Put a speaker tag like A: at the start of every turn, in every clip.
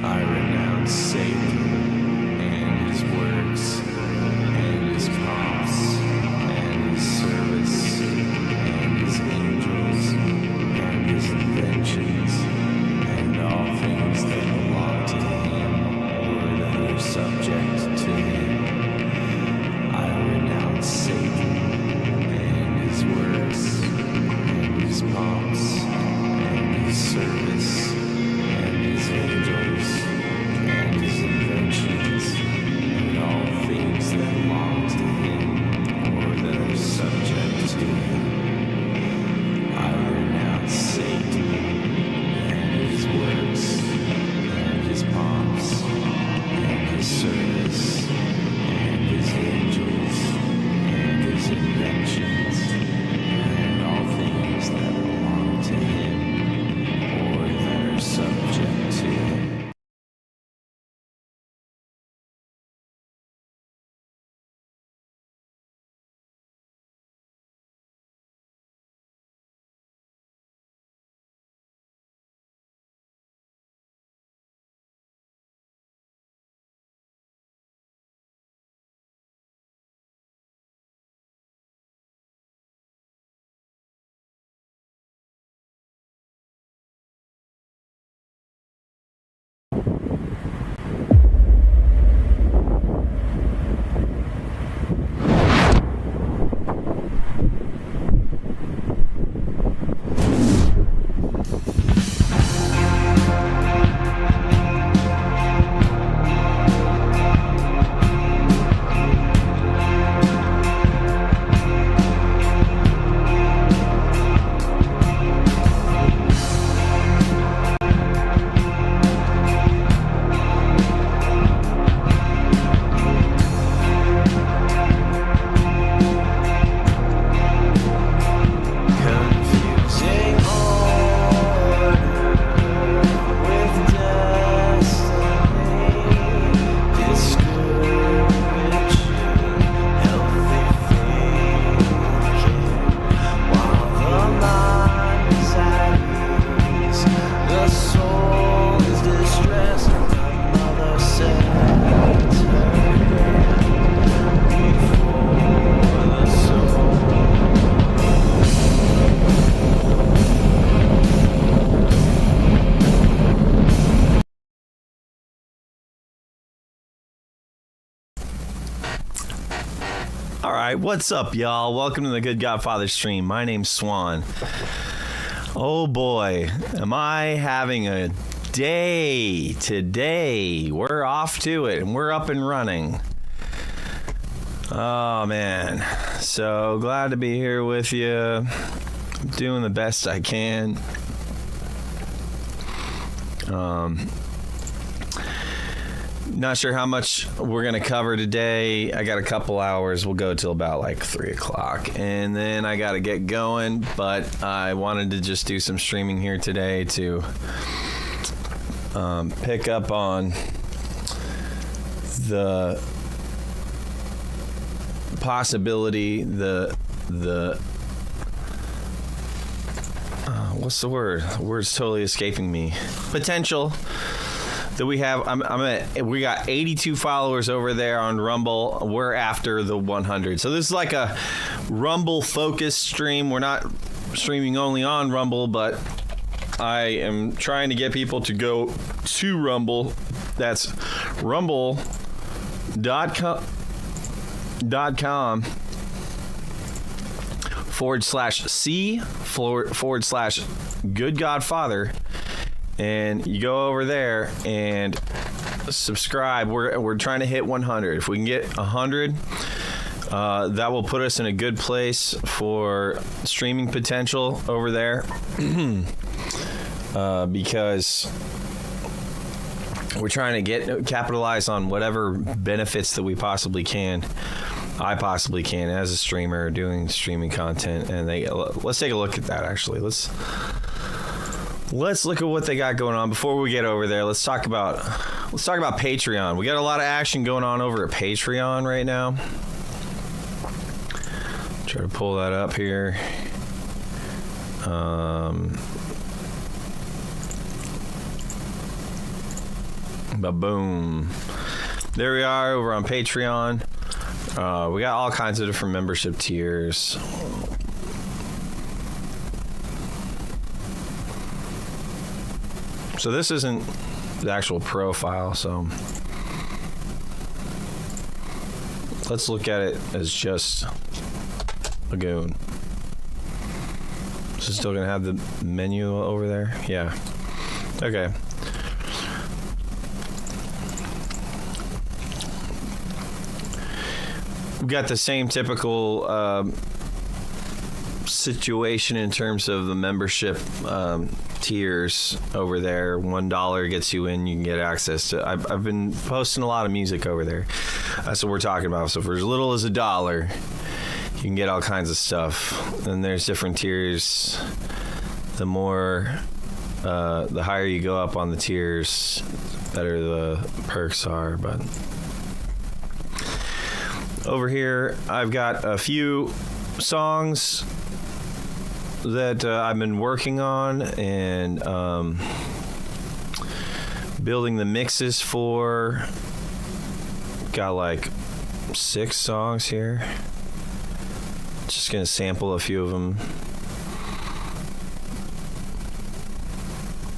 A: I renounce Satan and his works, and his pomps, and his service, and his angels, and his inventions, and all things that belong to him or that are subject to him. I renounce Satan and his works, and his pomps, and his service, and his angels, and his inventions, and all things that belong to him or that are subject to him. I renounce Satan and his works, and his pomps, and his service, and his angels, and his inventions, and all things that belong to him or that are subject to him. Confusing order with destiny, discouraging healthy thinking, while the mind is at ease, the soul is distressed. Another Satan before the soul. All right, what's up, y'all? Welcome to the Good Godfather stream. My name's Swan. Oh boy, am I having a day today. We're off to it and we're up and running. Oh man, so glad to be here with you. I'm doing the best I can. Not sure how much we're going to cover today. I got a couple hours. We'll go till about like 3 o'clock. And then I got to get going. But I wanted to just do some streaming here today to pick up on the possibility, what's the word? The word's totally escaping me. Potential that we have. We got 82 followers over there on Rumble. We're after the 100. So this is like a Rumble focused stream. We're not streaming only on Rumble, but I am trying to get people to go to Rumble. That's rumble.com/C/Good Godfather. And you go over there and subscribe. We're trying to hit 100. If we can get 100, that will put us in a good place for streaming potential over there. Because we're trying to capitalize on whatever benefits that we possibly can. I possibly can as a streamer doing streaming content. And let's take a look at that. Actually, let's look at what they got going on. Before we get over there, let's talk about Patreon. We got a lot of action going on over at Patreon right now. Try to pull that up here.
B: But boom. There we are over on Patreon. We got all kinds of different membership tiers. So this isn't the actual profile, so let's look at it as just Lagoon. So still gonna have the menu over there? Yeah. Okay. We've got the same typical situation in terms of the membership tiers over there. $1 gets you in. You can get access to. I've been posting a lot of music over there. That's what we're talking about. So for as little as $1, you can get all kinds of stuff. And there's different tiers. The more, the higher you go up on the tiers, better the perks are. But over here, I've got a few songs that I've been working on and building the mixes for. Got like 6 songs here. Just gonna sample a few of them.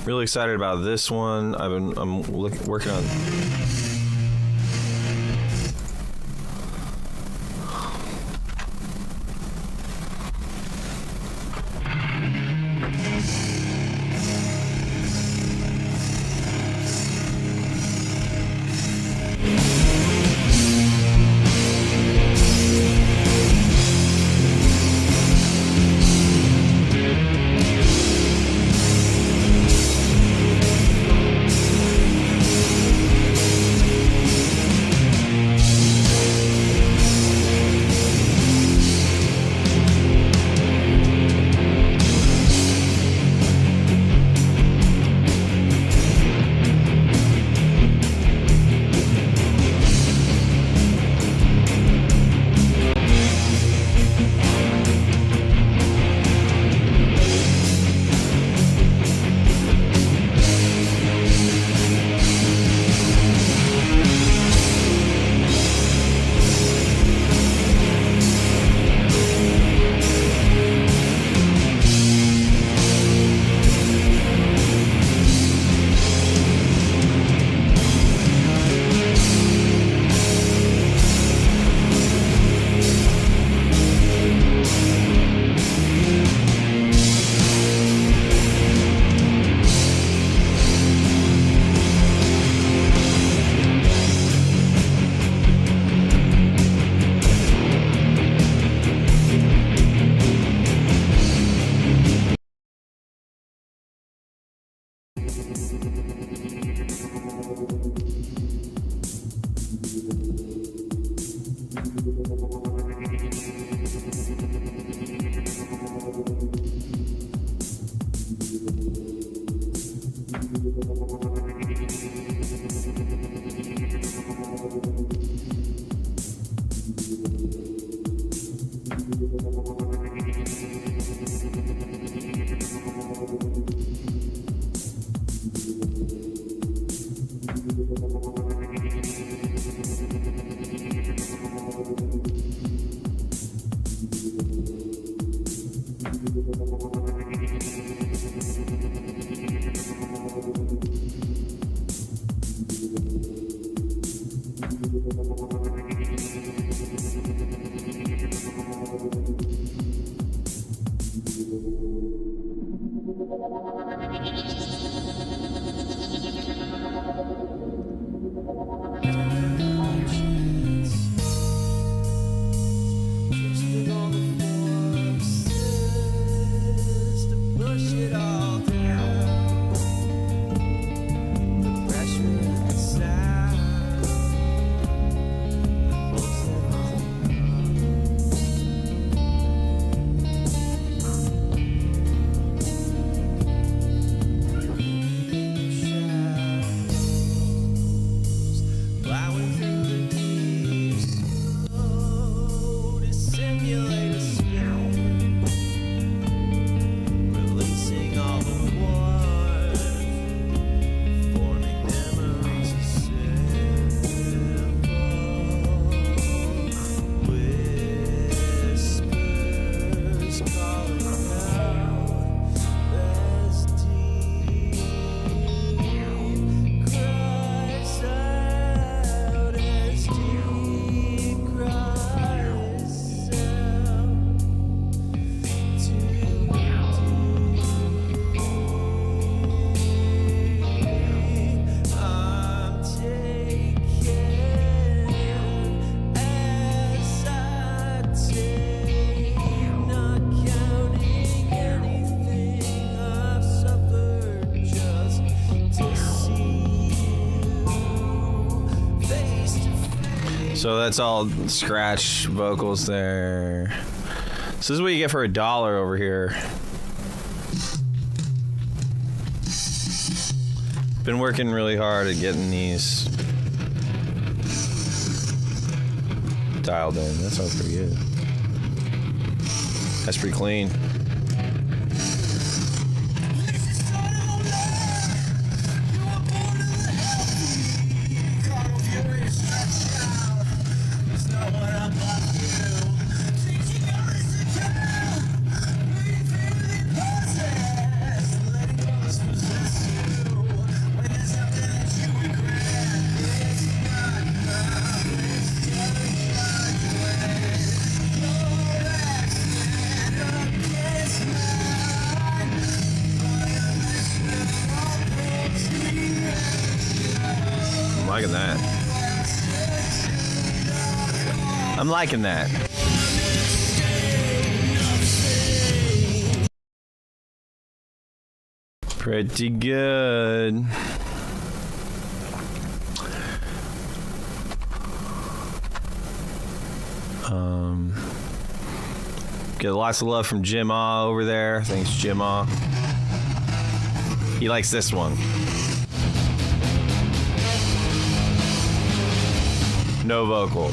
B: Really excited about this one. I'm working on. So that's all scratch vocals there. So this is what you get for $1 over here. Been working really hard at getting these dialed in. That sounds pretty good. That's pretty clean. Liking that. I'm liking that. Pretty good. Get lots of love from Jim Ah over there. Thanks, Jim Ah. He likes this one. No vocal.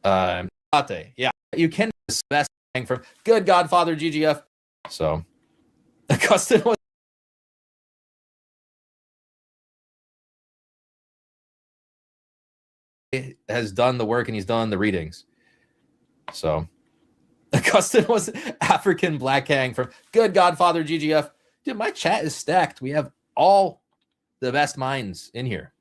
C: Latte. Yeah, you can best thing from Good Godfather GGF. So, Augustin was has done the work and he's done the readings. So, Augustin was African Black Hang from Good Godfather GGF. Dude, my chat is stacked. We have all the best minds in here.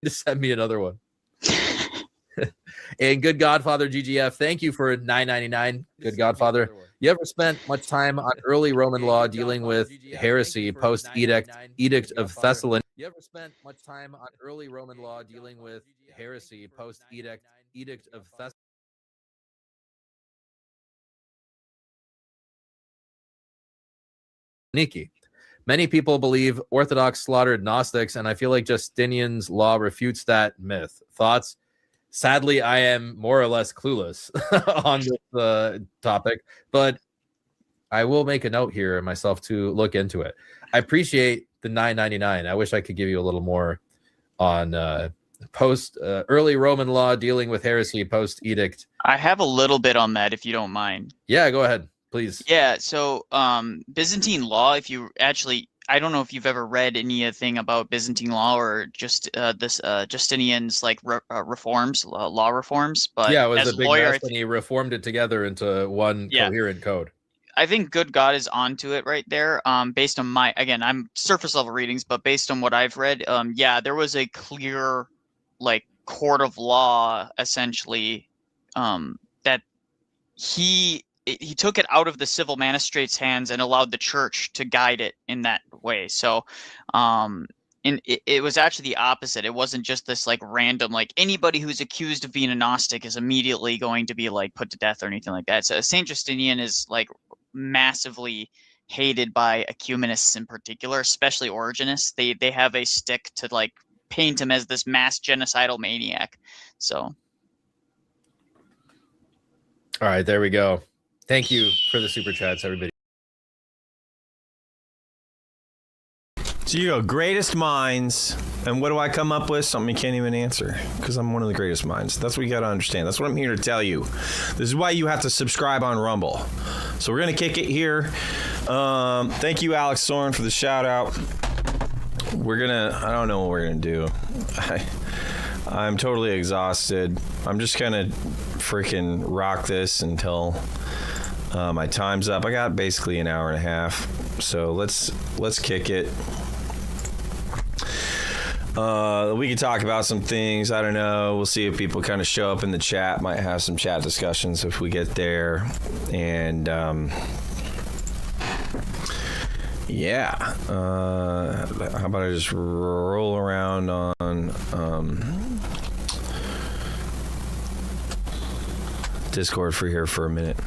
C: to send me another one. And Good Godfather GGF, thank you for $9.99. Good Godfather, you ever spent much time on early Roman law dealing with heresy post edict of Thessaloniki? You ever spent much time on early Roman law dealing with heresy post edict of Thessaloniki? Many people believe Orthodox slaughtered Gnostics, and I feel like Justinian's law refutes that myth. Thoughts? Sadly, I am more or less clueless on this topic, but I will make a note here myself to look into it. I appreciate the $9.99. I wish I could give you a little more on post early Roman law dealing with heresy post edict.
D: I have a little bit on that if you don't mind.
C: Yeah, go ahead, please.
D: Yeah, so Byzantine law, if you actually, I don't know if you've ever read anything about Byzantine law or just this Justinian's like reforms, law reforms, but
C: yeah, it was
D: as
C: a big
D: lawyer,
C: mess, and he reformed it together into one coherent code.
D: I think Good God is onto it right there. Based on I'm surface level readings, but based on what I've read, there was a clear like court of law essentially that he took it out of the civil magistrate's hands and allowed the church to guide it in that way. So and it was actually the opposite. It wasn't just this like random, like anybody who's accused of being a Gnostic is immediately going to be like put to death or anything like that. So Saint Justinian is like massively hated by ecumenists in particular, especially Origenists. They have a stick to like paint him as this mass genocidal maniac. So
C: all right, there we go. Thank you for the super chats, everybody.
B: So you go, greatest minds, and what do I come up with? Something you can't even answer, because I'm one of the greatest minds. That's what you got to understand. That's what I'm here to tell you. This is why you have to subscribe on Rumble. So we're going to kick it here. Thank you, Alex Soren, for the shout out. I don't know what we're going to do. I'm totally exhausted. I'm just going to freaking rock this until my time's up. I got basically an hour and a half. So let's kick it. We can talk about some things. I don't know. We'll see if people kind of show up in the chat. Might have some chat discussions if we get there. And how about I just roll around on Discord for a minute.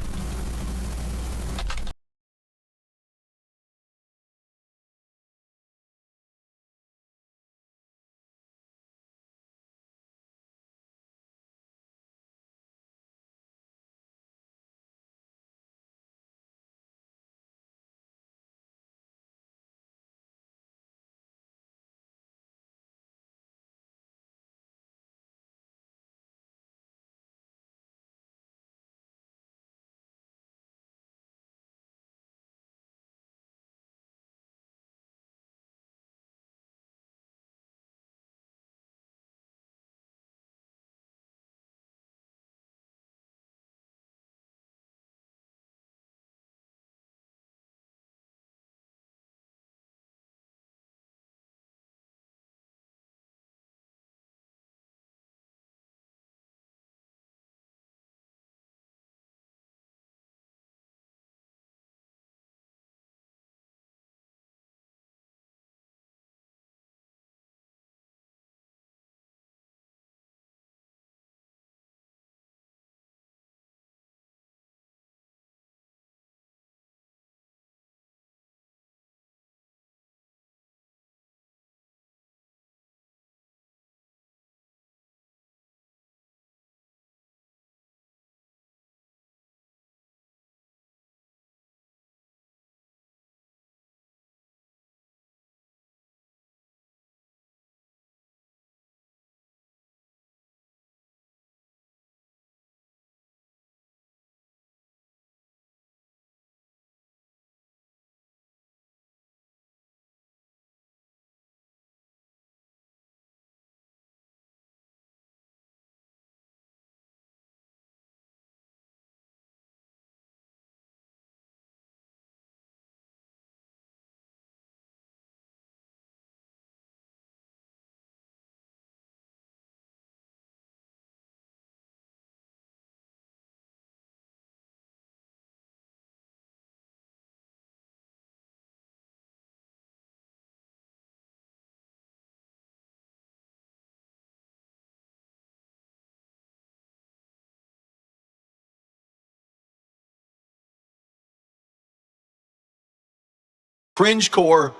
E: Cringecore.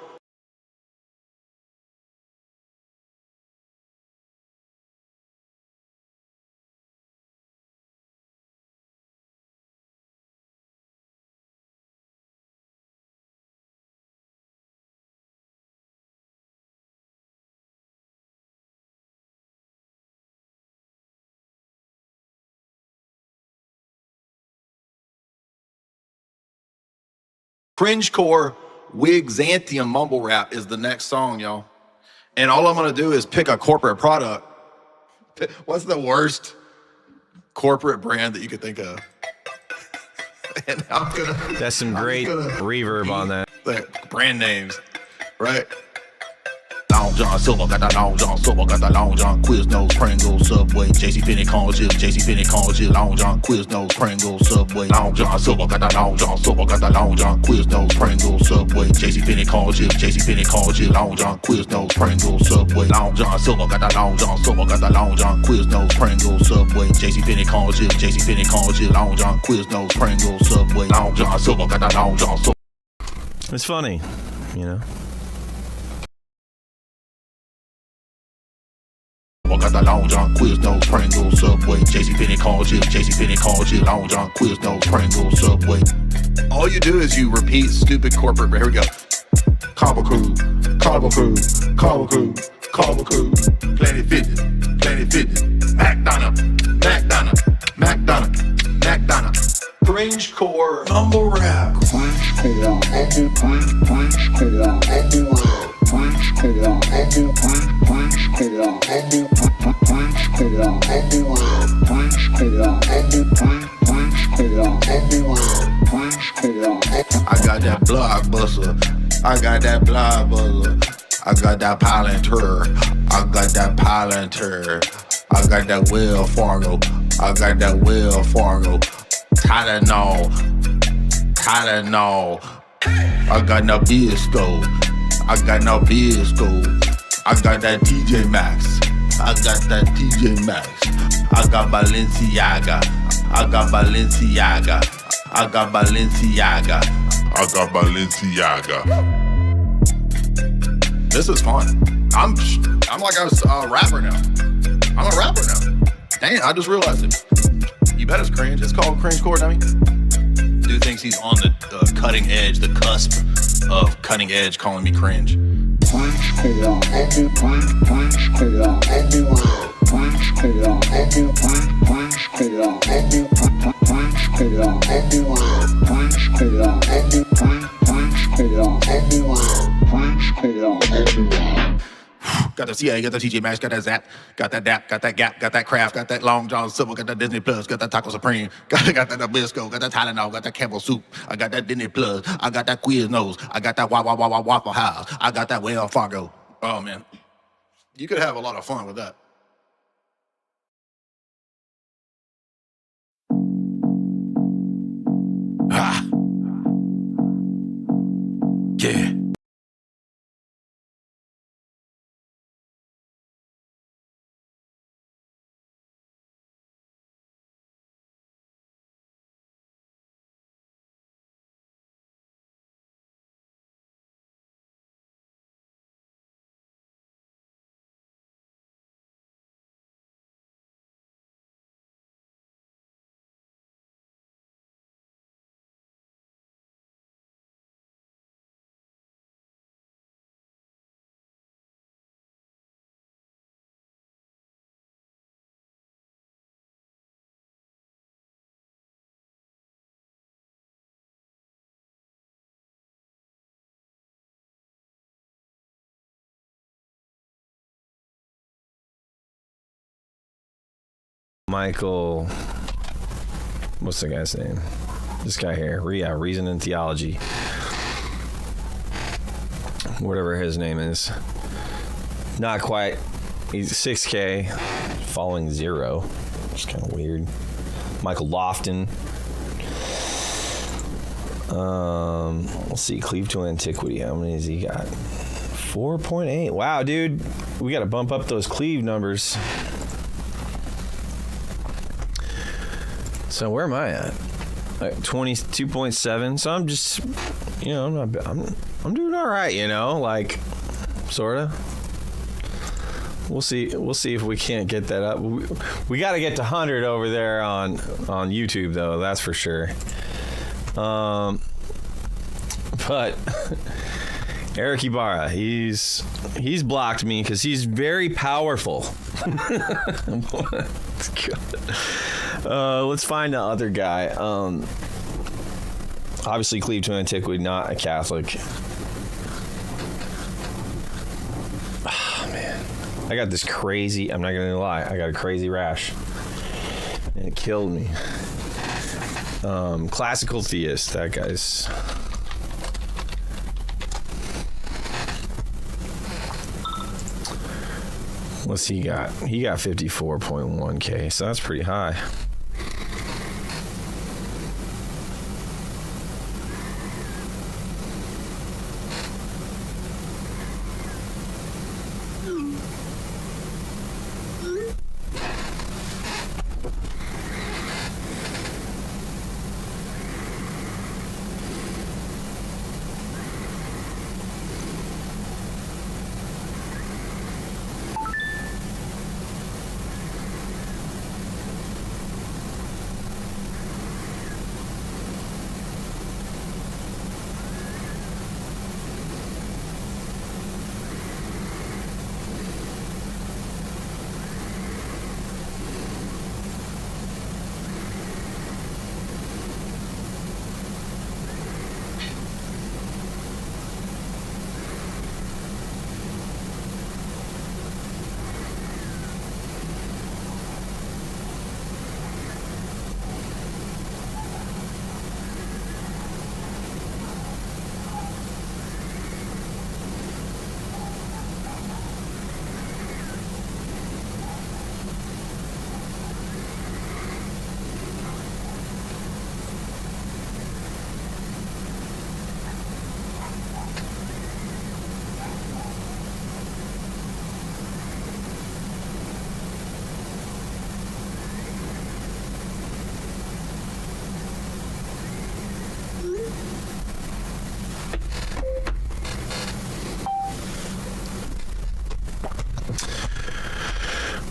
E: Cringecore Wigxanthium mumble rap is the next song, y'all. And all I'm gonna do is pick a corporate product. What's the worst corporate brand that you could think of? And I'm gonna.
B: That's some great reverb on that.
E: Like brand names, right? Long John Silver got that Long John Silver, got that Long John Quiznos, Pringles, Subway, JC Penney corn chips, JC Penney corn chips, Long John Quiznos, Pringles, Subway, Long John Silver got that Long John Silver, got that Long John Quiznos, Pringles, Subway, JC Penney corn chips, JC Penney corn chips, Long John Quiznos, Pringles, Subway, Long John Silver got that Long John Silver, got that Long John Quiznos, Pringles, Subway, JC Penney corn chips, JC Penney corn chips, Long John Quiznos, Pringles, Subway, Long John Silver got that Long John Silver.
B: It's funny, you know.
E: Got the Long John Quiznos, Pringles, Subway, JC Penney corn chips, JC Penney corn chips, Long John Quiznos, Pringles, Subway. All you do is you repeat stupid corporate. Here we go. Carbo Crew, Carbo Crew, Carbo Crew, Carbo Crew, Planet Fitness, Planet Fitness, McDonald's, McDonald's, McDonald's, McDonald's. Cringecore mumble rap. Cringecore mumble rap. I got that blockbuster. I got that blockbuster. I got that Palantir. I got that Palantir. I got that Wells Fargo. I got that Wells Fargo. Tylenol. Tylenol. I got no Bisco. I got no Bisco. I got that TJ Maxx. I got that TJ Maxx. I got Balenciaga. I got Balenciaga. I got Balenciaga. I got Balenciaga. This is fun. I'm like a rapper now. I'm a rapper now. Dang, I just realized it. You bet it's cringe. It's called Cringecore, dummy. Dude thinks he's on the cutting edge, the cusp of cutting edge, calling me cringe. Cringecore, got the CA, got the TJ Maxx, got that Zap, got that DAP, got that Gap, got that Kraft, got that Long John Silver, got that Disney Plus, got that Taco Supreme, got that Nabisco, got that Tylenol, got that Campbell Soup, I got that Disney Plus, I got that Quiznos, I got that Waffle House, I got that Wells Fargo. Oh man, you could have a lot of fun with that. Ah. Yeah.
B: Michael, what's the guy's name? This guy here, Reason and Theology. Whatever his name is. Not quite. He's 6K, following 0. It's kind of weird. Michael Lofton. Let's see, Cleave to Antiquity. How many has he got? 4.8. Wow, dude. We got to bump up those Cleave numbers. So where am I at? 22.7. So I'm just you know, I'm doing all right, you know, like sorta. We'll see if we can't get that up. We got to get to 100 over there on YouTube though, that's for sure. But Eric Ibarra, he's blocked me because he's very powerful. Let's find the other guy. Obviously, cleave to antiquity, not a Catholic. Oh, man. I got this crazy, I'm not going to lie, I got a crazy rash. And it killed me. Classical theist, that guy's... What's he got? He got 54.1K, so that's pretty high.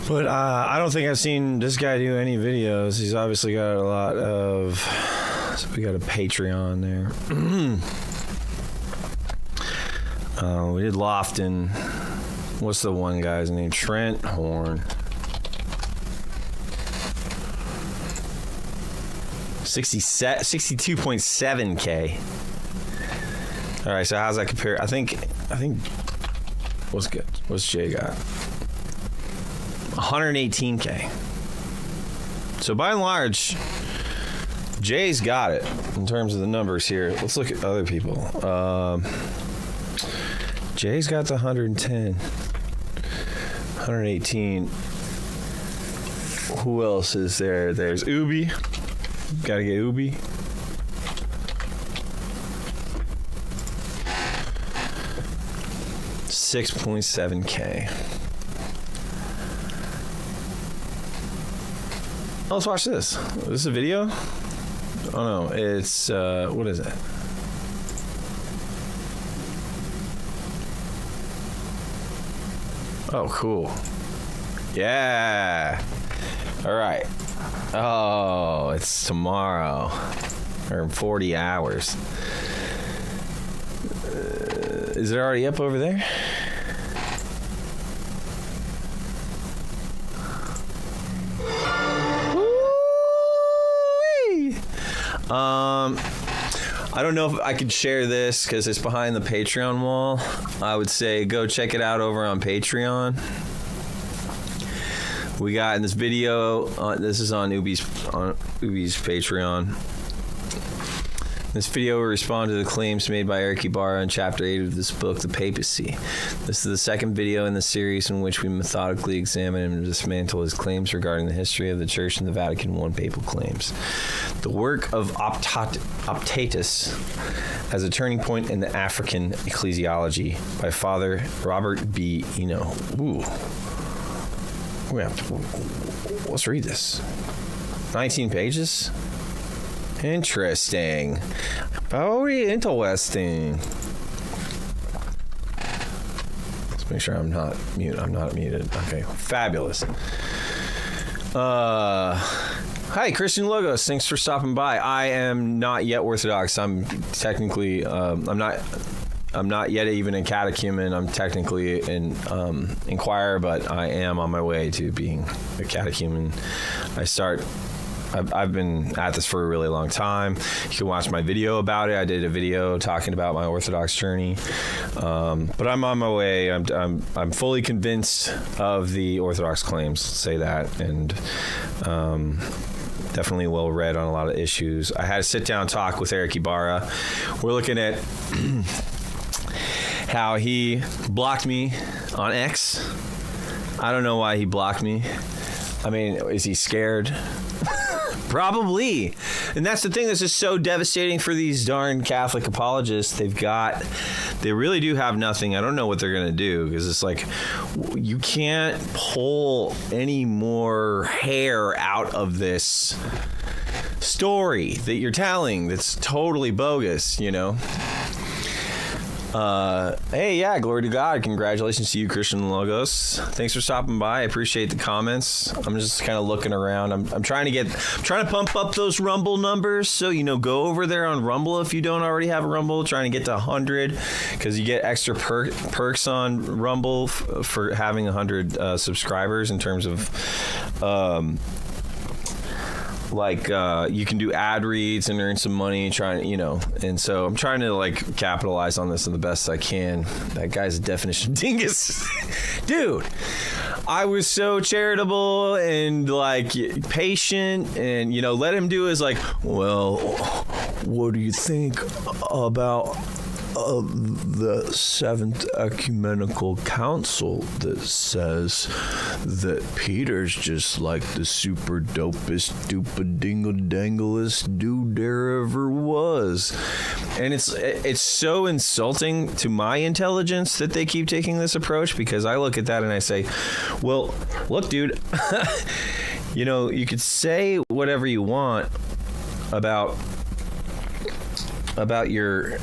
B: But I don't think I've seen this guy do any videos. He's obviously got a lot of... So we got a Patreon there. We did Lofton. What's the one guy's name? Trent Horn. 62.7K. All right, so how's that compare? I think what's good? What's Jay got? 118K. So by and large, Jay's got it in terms of the numbers here. Let's look at other people. Jay's got the 110, 118. Who else is there? There's Ubi. Gotta get Ubi. $6.7K. Oh, let's watch this. Is this a video? Oh no, it's what is it? Oh, cool. Yeah. All right. Oh, it's tomorrow, or in 40 hours. Is it already up over there? I don't know if I could share this because it's behind the Patreon wall. I would say go check it out over on Patreon. We got in this video, this is on Ubi's Patreon. In this video, we respond to the claims made by Eric Ibarra in Chapter 8 of this book, The Papacy. This is the second video in the series in which we methodically examine and dismantle his claims regarding the history of the Church and the Vatican I papal claims. The work of Optatus as a turning point in the African ecclesiology by Father Robert B. Eno. Ooh. Let's read this. 19 pages? Interesting. Very interesting. Let's make sure I'm not muted. I'm not muted. Okay, fabulous. Hi, Christian Logos. Thanks for stopping by. I am not yet Orthodox. I'm technically, I'm not yet even a catechumen. I'm technically an inquirer, but I am on my way to being a catechumen. I've been at this for a really long time. You can watch my video about it. I did a video talking about my Orthodox journey, but I'm on my way. I'm fully convinced of the Orthodox claims. Say that, and definitely well read on a lot of issues. I had a sit down talk with Eric Ibarra. We're looking at how he blocked me on X. I don't know why he blocked me. I mean, is he scared? Probably. And that's the thing that's just so devastating for these darn Catholic apologists. They really do have nothing. I don't know what they're going to do, because it's like, you can't pull any more hair out of this story that you're telling that's totally bogus, you know? Hey, yeah, glory to God. Congratulations to you, Christian Logos. Thanks for stopping by. I appreciate the comments. I'm just kind of looking around. I'm trying to pump up those Rumble numbers. So, go over there on Rumble if you don't already have a Rumble. Trying to get to 100, because you get extra perks on Rumble for having 100 subscribers in terms of, you can do ad reads and earn some money, and so I'm trying to capitalize on this in the best I can. That guy's a definition of dingus. Dude, I was so charitable and patient, and let him do his well, what do you think about the Seventh Ecumenical Council that says that Peter's just the super dopest, stupid dingle-danglest dude there ever was? And it's so insulting to my intelligence that they keep taking this approach, because I look at that and I say, well, look, dude, you could say whatever you want about your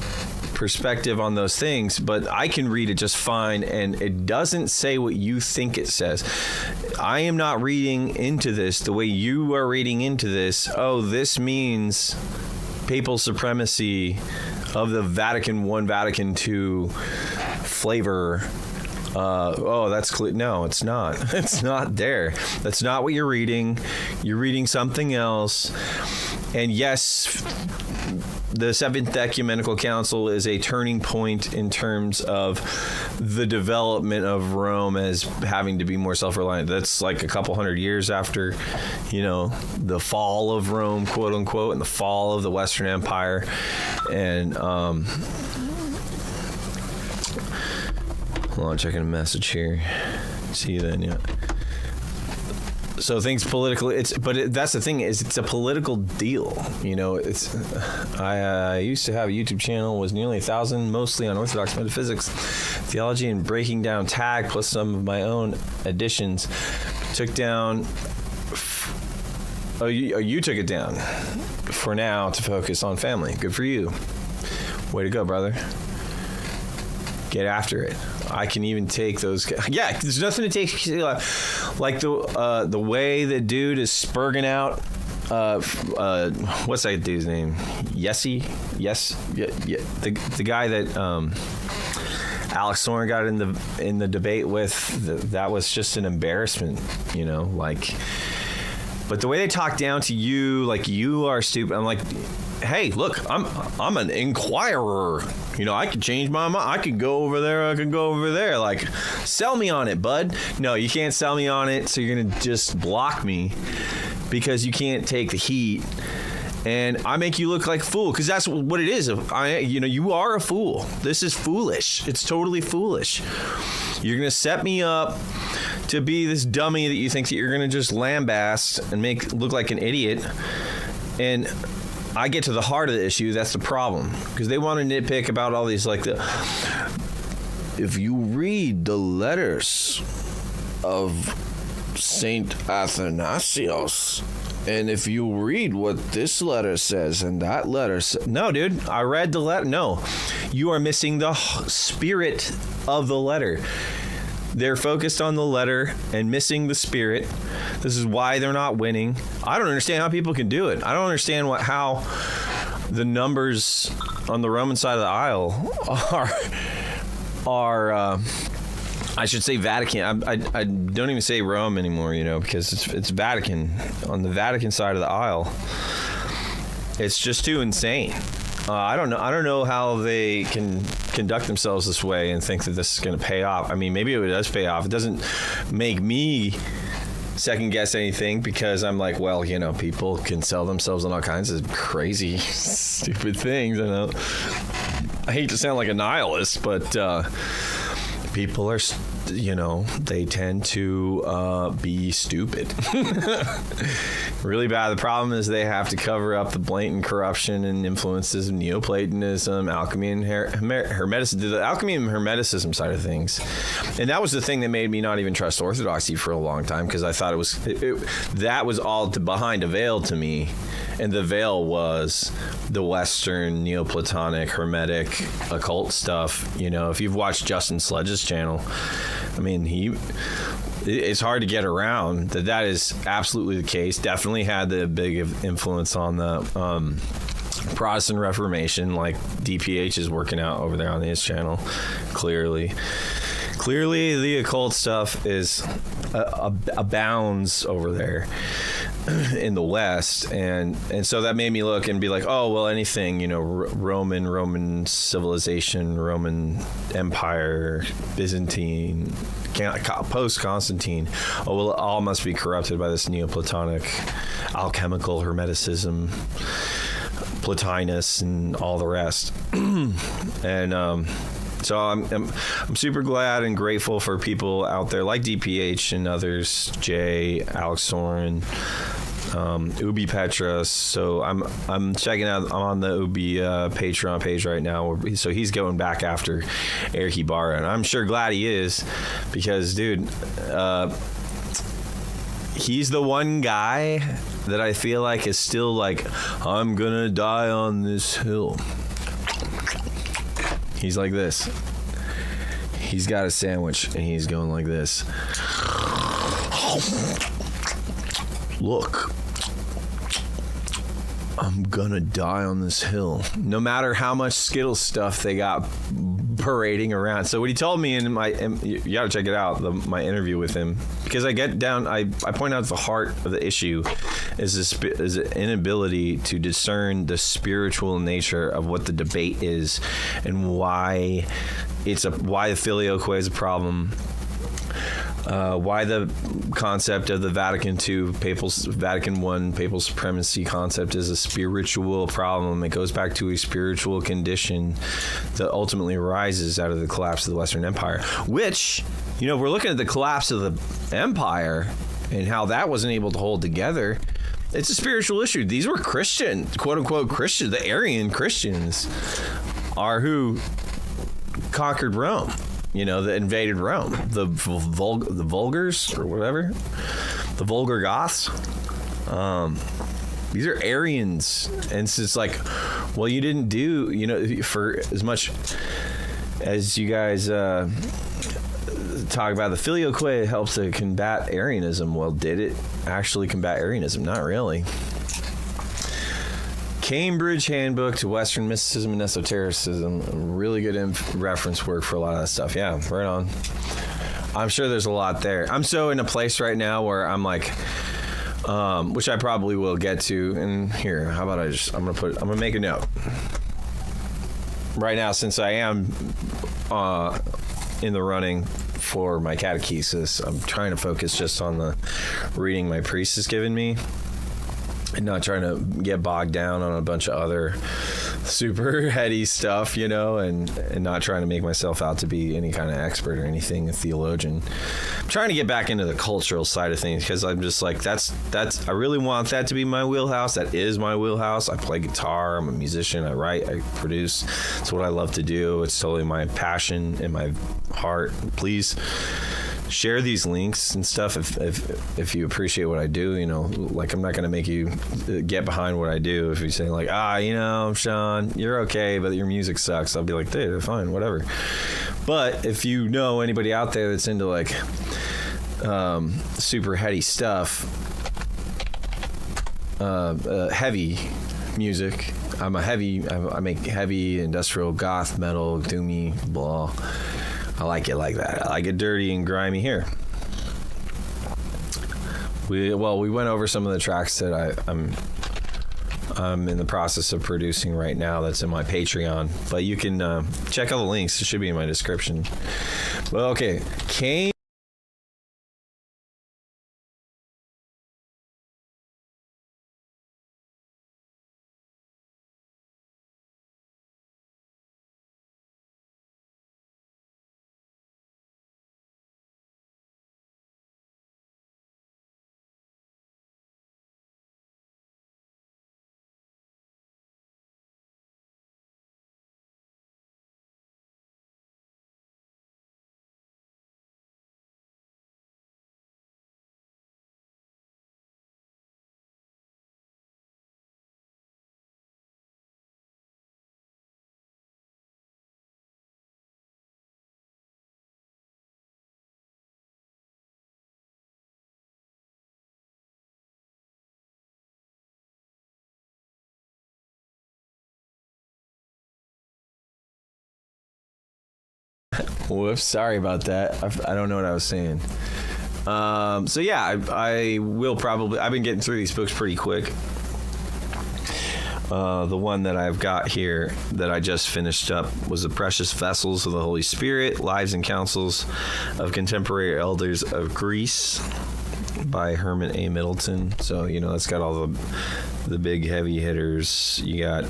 B: perspective on those things, but I can read it just fine, and it doesn't say what you think it says. I am not reading into this the way you are reading into this. Oh, this means papal supremacy of the Vatican I, Vatican II flavor. That's clear. No, it's not. It's not there. That's not what you're reading. You're reading something else. And yes, the Seventh Ecumenical Council is a turning point in terms of the development of Rome as having to be more self-reliant. That's a couple hundred years after, the fall of Rome, quote unquote, and the fall of the Western Empire. And, hold on, checking a message here. See you then, yeah. So things politically, that's the thing, is it's a political deal. I used to have a YouTube channel, was nearly 1,000, mostly on Orthodox metaphysics, theology, and breaking down tag, plus some of my own additions. Took down. You took it down for now to focus on family. Good for you. Way to go, brother. Get after it. I can even take those. Yeah, there's nothing to take. The way the dude is spurging out. What's that dude's name? Yessie? Yes. Yeah. The guy that Alex Thorne got in the debate with. That was just an embarrassment. But the way they talk down to you, you are stupid. I'm hey, look, I'm an inquirer. I can change my mind. I can go over there. I can go over there. Sell me on it, bud. No, you can't sell me on it. So you're going to just block me because you can't take the heat. And I make you look like a fool, because that's what it is. You are a fool. This is foolish. It's totally foolish. You're going to set me up to be this dummy that you think that you're going to just lambast and make look like an idiot. And I get to the heart of the issue. That's the problem, because they want to nitpick about all these if you read the letters of Saint Athanasius. And if you read what this letter says and that letter says... No, dude, I read the letter. No, you are missing the spirit of the letter. They're focused on the letter and missing the spirit. This is why they're not winning. I don't understand how people can do it. I don't understand how the numbers on the Roman side of the aisle are I should say Vatican. I don't even say Rome anymore, because it's Vatican. On the Vatican side of the aisle, it's just too insane. I don't know how they can conduct themselves this way and think that this is going to pay off. I mean, maybe it does pay off. It doesn't make me second guess anything, because I'm like, well, people can sell themselves on all kinds of crazy, stupid things. I hate to sound like a nihilist, but people are, they tend to be stupid. Really bad. The problem is they have to cover up the blatant corruption and influences of Neoplatonism, alchemy, and Hermeticism, the alchemy and Hermeticism side of things. And that was the thing that made me not even trust Orthodoxy for a long time, because I thought that was all behind a veil to me. And the veil was the Western Neoplatonic Hermetic occult stuff. If you've watched Justin Sledge's channel, I mean, it's hard to get around that is absolutely the case. Definitely had the big influence on the Protestant Reformation, like DPH is working out over there on his channel. Clearly the occult stuff is abounds over there in the West, and so that made me look and be like, oh well, anything, Roman civilization, Roman Empire, Byzantine, post Constantine, oh well, it all must be corrupted by this Neoplatonic alchemical Hermeticism, Plotinus, and all the rest. And so I'm super glad and grateful for people out there like DPH and others, Jay, Alex Soren, Ubi Petras. So I'm checking out. I'm on the Ubi Patreon page right now. So he's going back after Eric Ibarra, and I'm sure glad he is, because dude, he's the one guy that I feel like is still like, I'm gonna die on this hill. He's like this. He's got a sandwich and he's going like this. Look, I'm gonna die on this hill. No matter how much Skittles stuff they got parading around. So what he told me you gotta check it out, my interview with him, because I get down, I point out the heart of the issue is the inability to discern the spiritual nature of what the debate is, and why why the filioque is a problem. Why the concept of the Vatican II, Vatican I, papal supremacy concept is a spiritual problem. It goes back to a spiritual condition that ultimately arises out of the collapse of the Western Empire, which, if we're looking at the collapse of the empire and how that wasn't able to hold together, it's a spiritual issue. These were Christian, quote unquote Christian, the Arian Christians are who conquered Rome. That invaded Rome, the Vulgars or whatever, the Vulgar Goths. These are Aryans, and it's just like, well, you didn't do, for as much as you guys talk about the filioque helps to combat Arianism. Well, did it actually combat Arianism? Not really. Cambridge Handbook to Western Mysticism and Esotericism. Really good reference work for a lot of that stuff. Yeah, right on. I'm sure there's a lot there. I'm so in a place right now where I'm like, which I probably will get to. And here, how about I'm gonna make a note. Right now, since I am in the running for my catechesis, I'm trying to focus just on the reading my priest has given me, and not trying to get bogged down on a bunch of other super heady stuff, and not trying to make myself out to be any kind of expert or anything, a theologian. I'm trying to get back into the cultural side of things, because I'm just like, I really want that to be my wheelhouse. That is my wheelhouse. I play guitar. I'm a musician. I write. I produce. It's what I love to do. It's totally my passion and my heart. Please share these links and stuff if you appreciate what I do. You know, like I'm not gonna make you get behind what I do. If you say like, you know, Sean, you're okay, but your music sucks, I'll be like, dude, fine, whatever. But if you know anybody out there that's into like super heady stuff, heavy music, I make heavy industrial goth metal, doomy, blah. I like it like that. I like it dirty and grimy here. We went over some of the tracks that I'm in the process of producing right now. That's in my Patreon, but you can check out the links. It should be in my description. Well, okay, Kane. Whoops, sorry about that. I don't know what I was saying. So yeah, I will probably. I've been getting through these books pretty quick. The one that I've got here that I just finished up was The Precious Vessels of the Holy Spirit, Lives and Counsels of Contemporary Elders of Greece by Herman A. Middleton. So, you know, that's got all the big heavy hitters. You got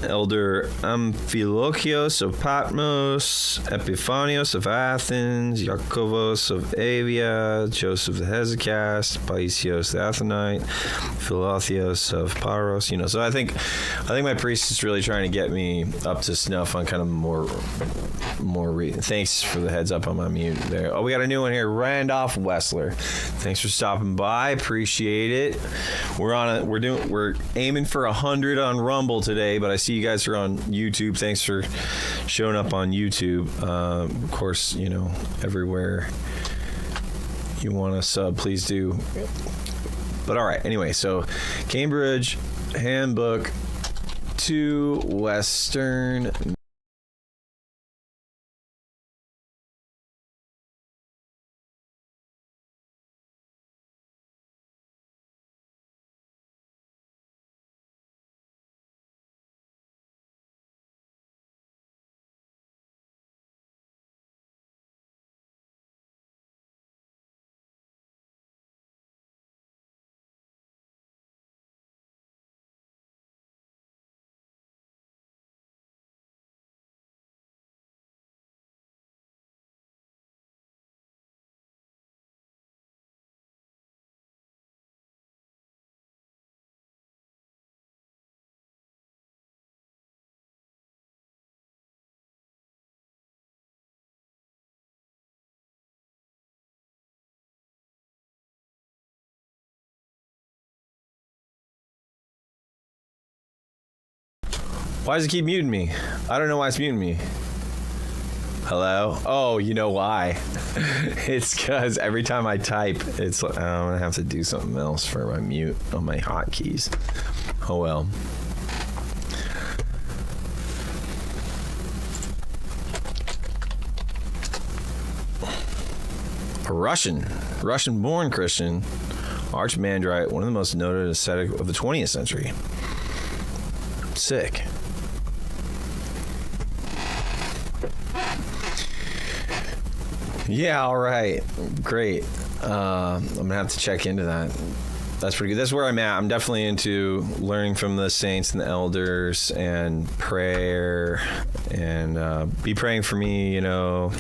B: Elder Amphilochios of Patmos, Epiphanios of Athens, Iakovos of Avia, Joseph the Hesychast, Paisios the Athenite, Philotheos of Paros. You know, so I think my priest is really trying to get me up to snuff on kind of more. Thanks for the heads up on my mute there. Oh, we got a new one here, Randolph Wessler. Thanks for stopping by. Appreciate it. We're aiming for 100 on Rumble today, but I see you guys are on YouTube. Thanks for showing up on YouTube. Of course, you know, everywhere you want to sub, please do. But all right, anyway, so Cambridge Handbook to Western Why does it keep muting me? I don't know why it's muting me. Hello? Oh, you know why? It's because every time I type, it's like, I'm gonna have to do something else for my mute on my hotkeys. Oh well. A Russian-born Christian, Archimandrite, one of the most noted ascetic of the 20th century. Sick. Yeah, all right. Great. I'm going to have to check into that. That's pretty good. That's where I'm at. I'm definitely into learning from the saints and the elders and prayer and be praying for me. You know,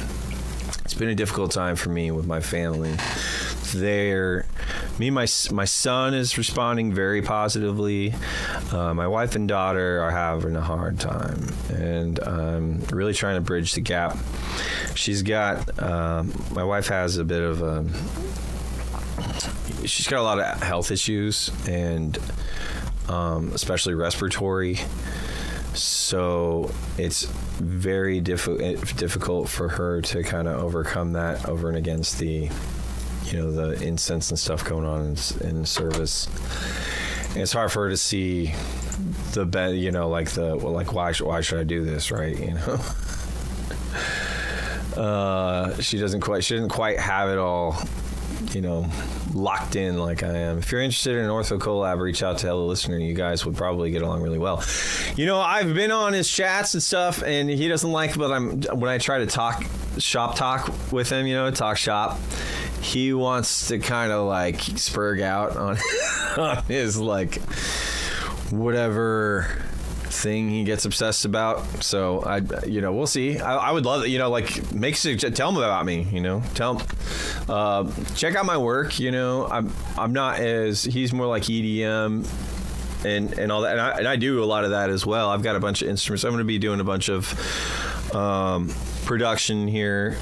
B: it's been a difficult time for me with my family. My son is responding very positively. My wife and daughter are having a hard time, and I'm really trying to bridge the gap. she's got my wife has a bit of she's got a lot of health issues, and especially respiratory. So it's very difficult for her to kind of overcome that over and against the, the incense and stuff going on in the service. And it's hard for her to see the why should I do this, right? She didn't quite have it all, locked in like I am. If you're interested in an ortho collab, reach out to Hello Listener. You guys would probably get along really well. I've been on his chats and stuff, and he doesn't like, but when I try to talk with him, talk shop, he wants to kind of like spurg out on, on his like whatever thing he gets obsessed about. So we'll see. I would love it, tell him about me, tell him, check out my work. I'm not he's more like EDM and all that, and I do a lot of that as well. I've got a bunch of instruments. I'm going to be doing a bunch of production here.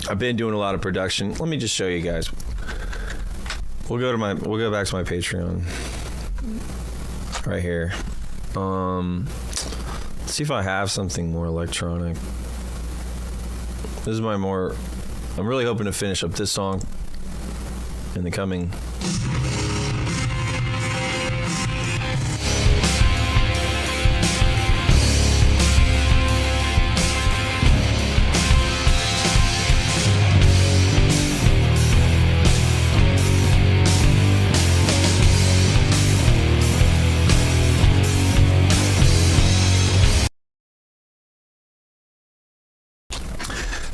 B: I've been doing a lot of production. Let me just show you guys. We'll go back to my Patreon right here. Let's see if I have something more electronic. This is I'm really hoping to finish up this song in the coming.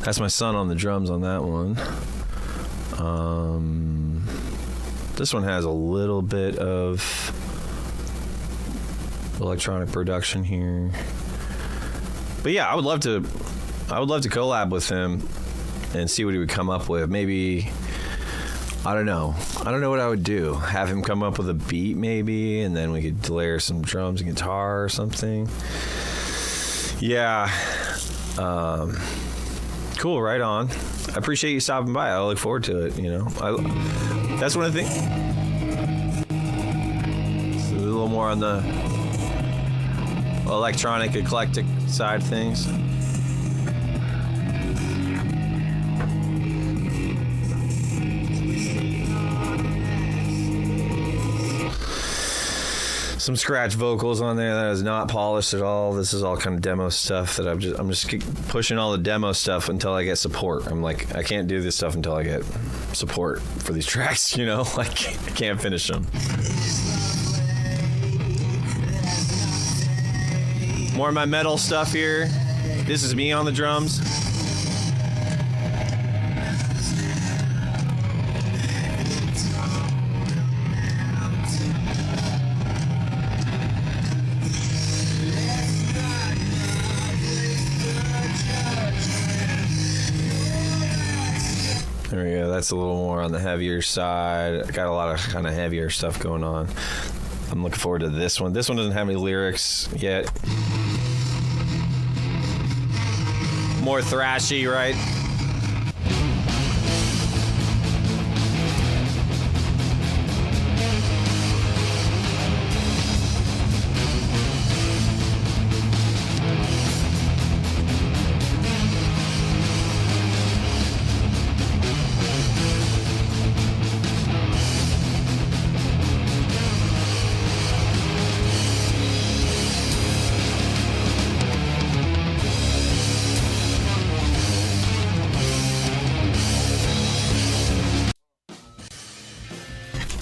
B: That's my son on the drums on that one. This one has a little bit of electronic production here. But yeah, I would love to collab with him and see what he would come up with. Maybe, I don't know what I would do. Have him come up with a beat maybe, and then we could layer some drums and guitar or something. Yeah. Cool, right on. I appreciate you stopping by. I look forward to it. That's one of the things. A little more on the electronic, eclectic side of things. Some scratch vocals on there that is not polished at all. This is all kind of demo stuff that I'm just pushing all the demo stuff until I get support. I'm like, I can't do this stuff until I get support for these tracks, like I can't finish them. More of my metal stuff here. This is me on the drums. There we go. That's a little more on the heavier side. I got a lot of kind of heavier stuff going on. I'm looking forward to this one. This one doesn't have any lyrics yet. More thrashy, right?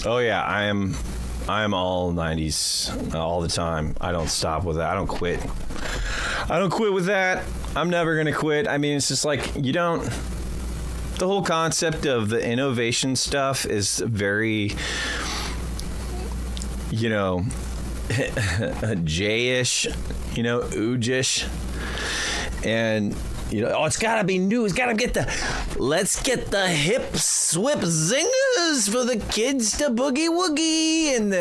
B: Oh yeah, I am all 90s all the time. I don't stop with that. I don't quit with that. I'm never gonna quit. I mean, it's just like the whole concept of the innovation stuff is very, J-ish, oogish. And it's gotta be new. Let's get the hip swip zingers for the kids to boogie woogie, and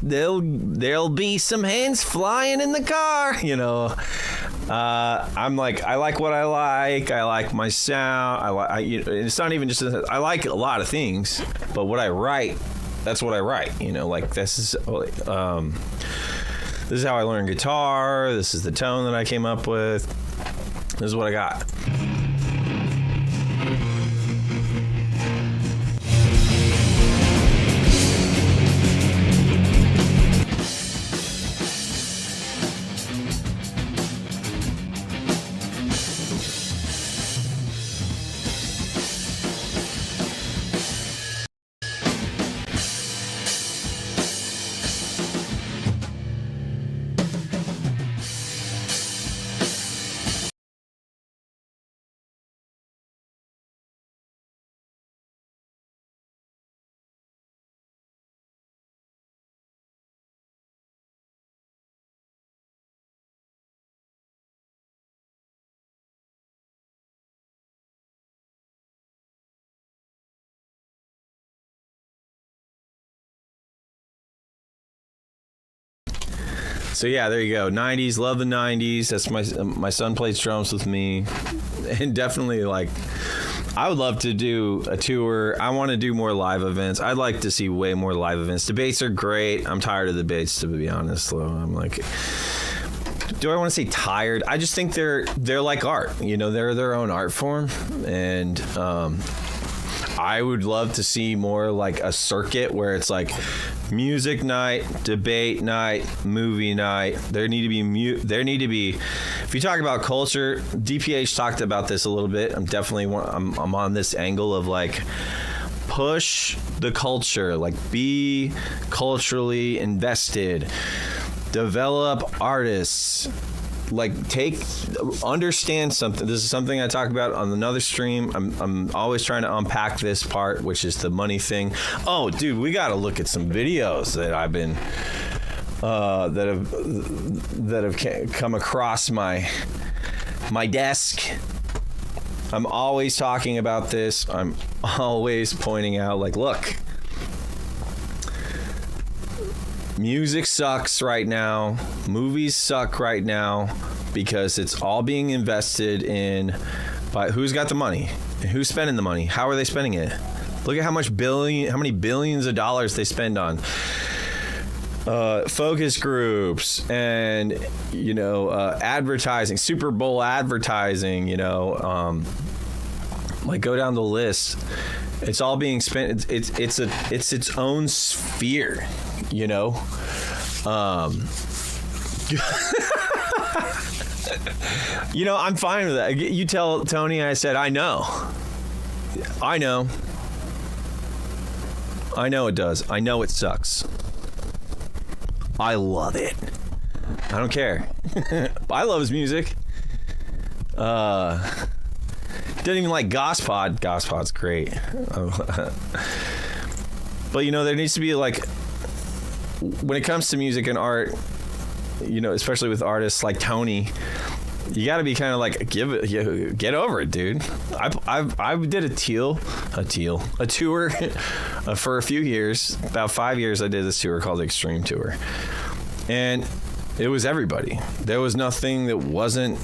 B: there'll be some hands flying in the car. I'm like, I like what I like. I like my sound. It's not even just, I like a lot of things, but what I write, that's what I write. You know, like this is how I learned guitar. This is the tone that I came up with. This is what I got. So yeah, there you go. 90s, love the 90s. That's my son plays drums with me, and definitely like I would love to do a tour. I want to do more live events. I'd like to see way more live events. Debates are great. I'm tired of debates, to be honest. Though I'm like, do I want to say tired? I just think they're like art. You know, they're their own art form, and I would love to see more like a circuit where it's like music night, debate night, movie night. There need to be. If you talk about culture, DPH talked about this a little bit. I'm on this angle of like push the culture, like be culturally invested, develop artists. Like understand something. This is something I talk about on another stream. I'm always trying to unpack this part, which is the money thing. Oh, dude, we got to look at some videos that I've been that have come across my desk. I'm always talking about this. I'm always pointing out, like, look, music sucks right now. Movies suck right now because it's all being invested in by who's got the money and who's spending the money. How are they spending it? Look at how many billions of dollars they spend on focus groups and advertising, Super Bowl advertising. Like go down the list. It's all being spent. It's its own sphere. I'm fine with that. You tell Tony I said, I know it does. I know it sucks. I love it. I don't care. I love his music. Didn't even like Gospod. Gospod's great. But there needs to be like, when it comes to music and art, especially with artists like Tony, you got to be kind of like, get over it, dude. I did a tour for a few years. About 5 years I did this tour called the Extreme Tour. And it was everybody. There was nothing that wasn't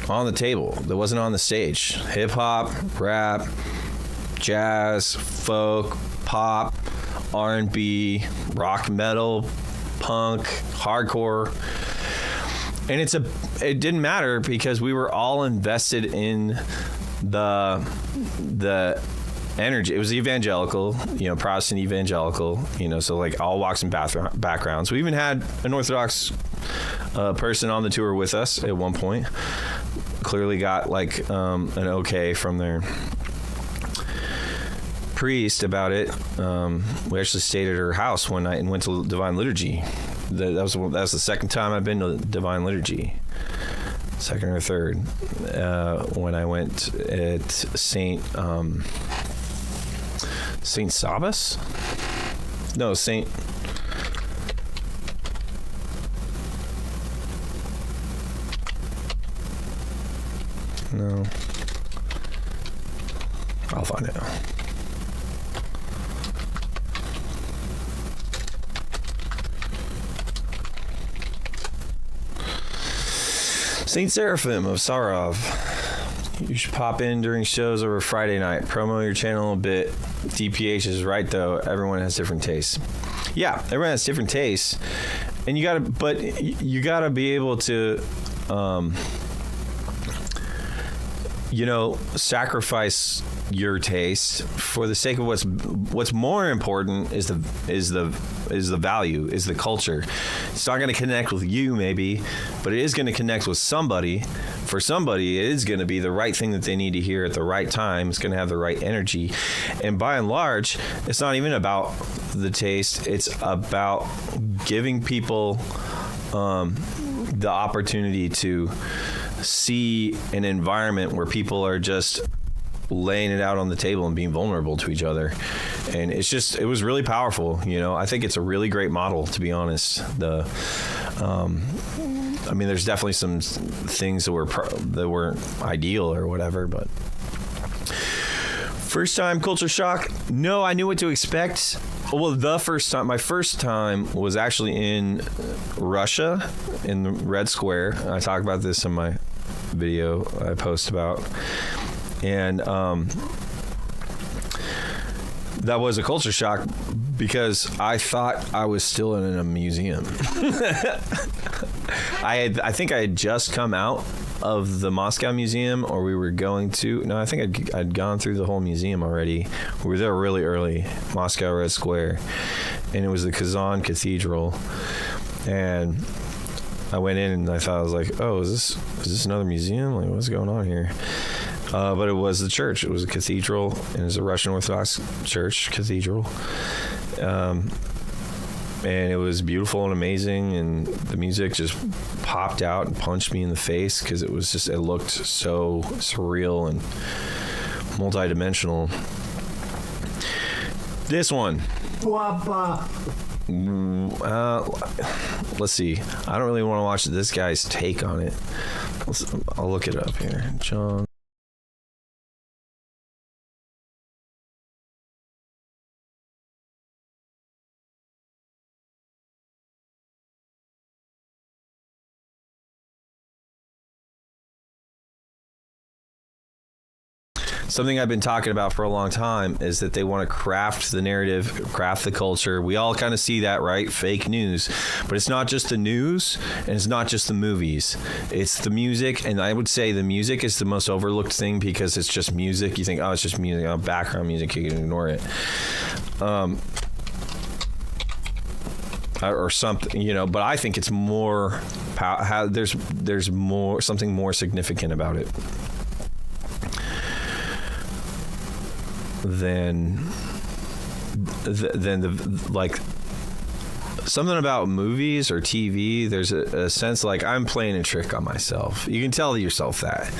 B: on the table, that wasn't on the stage. Hip hop, rap, jazz, folk, pop, R&B, rock, metal, punk, hardcore. And it didn't matter because we were all invested in the energy. It was evangelical, Protestant evangelical, so like all walks and backgrounds. We even had an Orthodox person on the tour with us at one point. Clearly got like an okay from their priest about it. We actually stayed at her house one night and went to Divine Liturgy. That was the second time I've been to Divine Liturgy. Second or third. When I went at Saint Sabas? No, Saint. No. I'll find it. Saint Seraphim of Sarov. You should pop in during shows over Friday night. Promo your channel a bit. DPH is right though. Everyone has different tastes. Yeah, everyone has different tastes, and you gotta be able to, sacrifice your taste for the sake of what's more important is the value, is the culture. It's not going to connect with you maybe, but it is going to connect with somebody. For somebody, it is going to be the right thing that they need to hear at the right time. It's going to have the right energy, and by and large, it's not even about the taste. It's about giving people the opportunity to see an environment where people are just laying it out on the table and being vulnerable to each other. And it was really powerful. I think it's a really great model, to be honest. There's definitely some things that were ideal or whatever, but first time culture shock. No, I knew what to expect. Well, my first time was actually in Russia, in the Red Square. I talk about this in my video I post about. And that was a culture shock because I thought I was still in a museum. I think I had just come out of the Moscow Museum, or we were going to. No, I think I'd gone through the whole museum already. We were there really early, Moscow Red Square, and it was the Kazan Cathedral. And I went in and I thought, I was like, oh, is this another museum? Like, what's going on here? But it was the church. It was a cathedral, and it was a Russian Orthodox church cathedral. And it was beautiful and amazing, and the music just popped out and punched me in the face because it looked so surreal and multidimensional. This one. Let's see. I don't really want to watch this guy's take on it. I'll look it up here. John. Something I've been talking about for a long time is that they want to craft the narrative, craft the culture. We all kind of see that, right? Fake news. But it's not just the news, and it's not just the movies. It's the music, and I would say the music is the most overlooked thing because it's just music. You think, oh, it's just music, background music, you can ignore it. Or something, but I think it's more, there's more, something more significant about it than something about movies or TV. There's a sense like I'm playing a trick on myself. You can tell yourself that.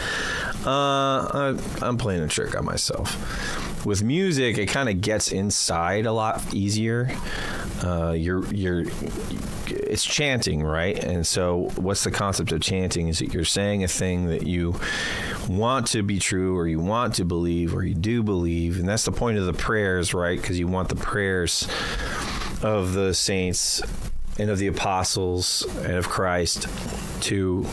B: I'm playing a trick on myself. With music, it kind of gets inside a lot easier. It's chanting, right? And so what's the concept of chanting is that you're saying a thing that you want to be true, or you want to believe, or you do believe. And that's the point of the prayers, right? Because you want the prayers of the saints and of the apostles and of Christ to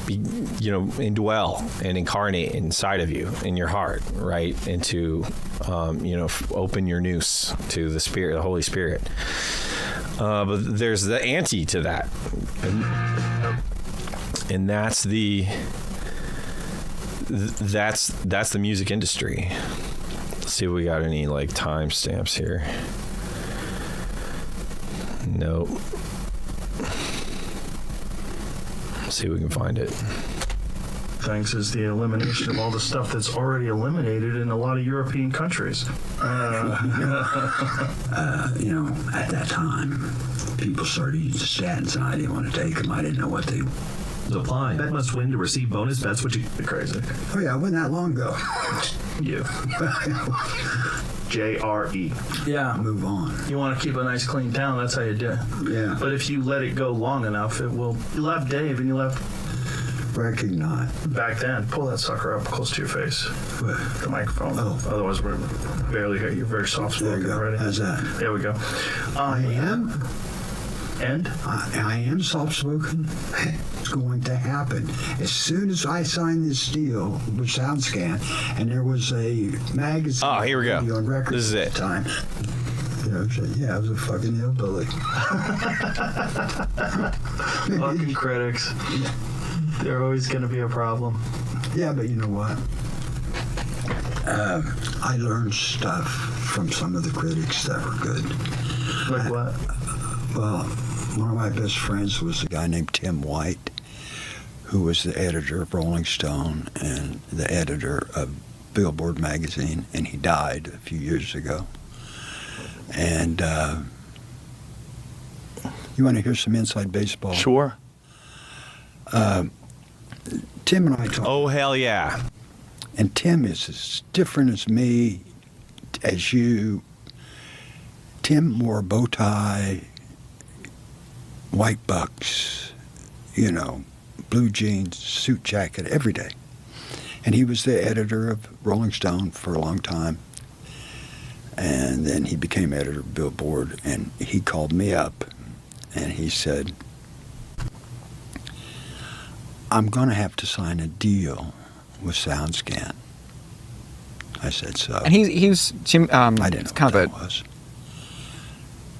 B: be, indwell and incarnate inside of you, in your heart, right? And to, open your nous to the Spirit, the Holy Spirit. But there's the anti to that. And that's the music industry. Let's see if we got any time stamps here. Nope. Let's see if we can find it.
F: Thanks is the elimination of all the stuff that's already eliminated in a lot of European countries.
G: At that time, people started using statins, and I didn't want to take them. I didn't know what they
F: apply. Bet must win to receive bonus bets. Would you be crazy?
G: Oh yeah, it wasn't that long ago.
F: You. JRE.
G: Yeah. Move on.
F: You want to keep a nice clean town, that's how you do it.
G: Yeah.
F: But if you let it go long enough, you'll have Dave and you'll have...
G: Recognize.
F: Back then, pull that sucker up close to your face.
G: What?
F: The microphone.
G: Oh.
F: Otherwise, we're barely hear you. Very soft spoken already.
G: How's that?
F: There we go.
G: I am?
F: And?
G: I am soft-spoken. It's going to happen. As soon as I signed this deal with SoundScan, and there was a magazine
B: Oh, here we go.
G: on record
B: This is
G: at
B: it.
G: the time. I was a fucking hillbilly.
F: Fucking critics. They're always going to be a problem.
G: Yeah, but you know what? I learned stuff from some of the critics that were good.
F: Like what?
G: Well, one of my best friends was a guy named Tim White, who was the editor of Rolling Stone and the editor of Billboard magazine, and he died a few years ago. And you want to hear some inside baseball?
F: Sure.
G: Tim and I talked.
B: Oh, hell yeah.
G: And Tim is as different as me, as you. Tim wore a bow tie, white bucks, blue jeans, suit jacket every day. And he was the editor of Rolling Stone for a long time. And then he became editor of Billboard, and he called me up and he said, I'm going to have to sign a deal with SoundScan. I said, so.
H: And he's Jim.
G: I didn't know
H: kind
G: what
H: of
G: that was.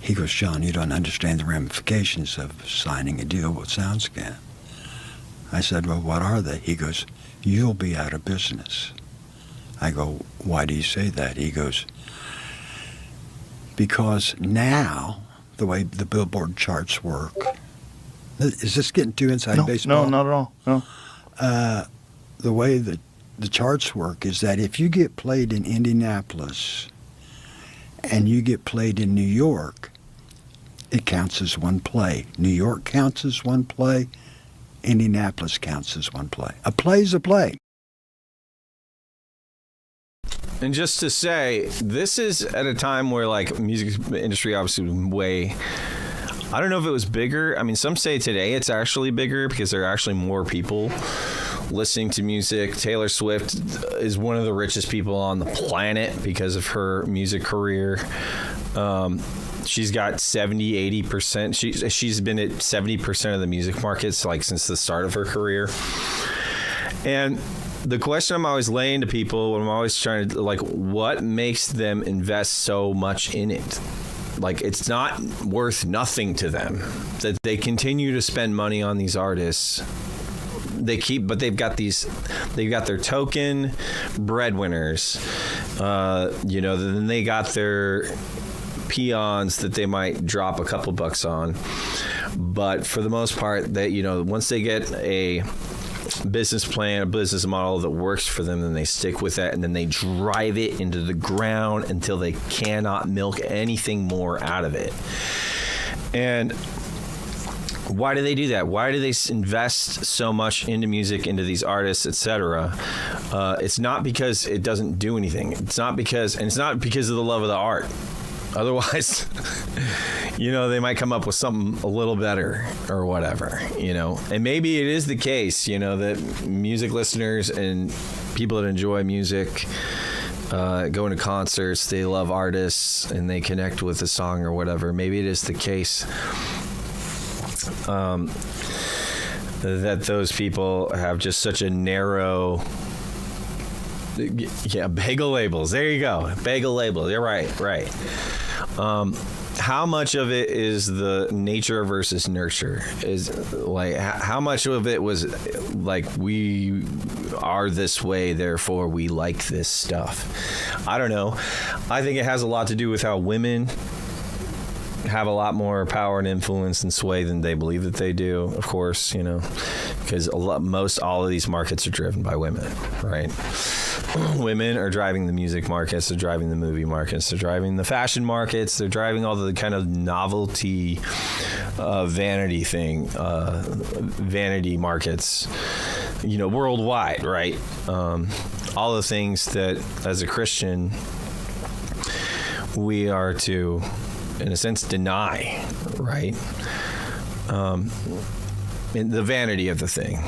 G: He goes, John, you don't understand the ramifications of signing a deal with SoundScan. I said, well, what are they? He goes, you'll be out of business. I go, why do you say that? He goes, because now, the way the Billboard charts work, is this getting too inside baseball?
F: No, not at all. No.
G: The way that the charts work is that if you get played in Indianapolis and you get played in New York, it counts as one play. New York counts as one play. Indianapolis counts as one play. A play's a play.
B: And just to say, this is at a time where music industry obviously was way. I don't know if it was bigger. I mean, some say today it's actually bigger because there are actually more people listening to music. Taylor Swift is one of the richest people on the planet because of her music career. She's got 70-80%. She's been at 70% of the music markets since the start of her career. And the question I'm always laying to people, when I'm always trying to what makes them invest so much in it? It's not worth nothing to them that they continue to spend money on these artists. But they've got their token breadwinners. Then they got their peons that they might drop a couple bucks on. But for the most part, once they get a business plan, a business model that works for them, then they stick with that, and then they drive it into the ground until they cannot milk anything more out of it. And why do they do that? Why do they invest so much into music, into these artists, etc.? It's not because it doesn't do anything. It's not because of the love of the art. Otherwise, they might come up with something a little better or whatever, And maybe it is the case, that music listeners and people that enjoy music, going to concerts, they love artists and they connect with a song or whatever. Maybe it is the case that those people have just such a narrow... Yeah, bagel labels. There you go. Bagel labels. You're right. How much of it is the nature versus nurture? Is how much of it was we are this way, therefore we like this stuff? I don't know. I think it has a lot to do with how women have a lot more power and influence and sway than they believe that they do, of course, because all of these markets are driven by women, right? Women are driving the music markets, they're driving the movie markets, they're driving the fashion markets, they're driving all the kind of novelty, vanity markets, worldwide, right? All the things that, as a Christian, we are to, in a sense, deny, right? In the vanity of the thing.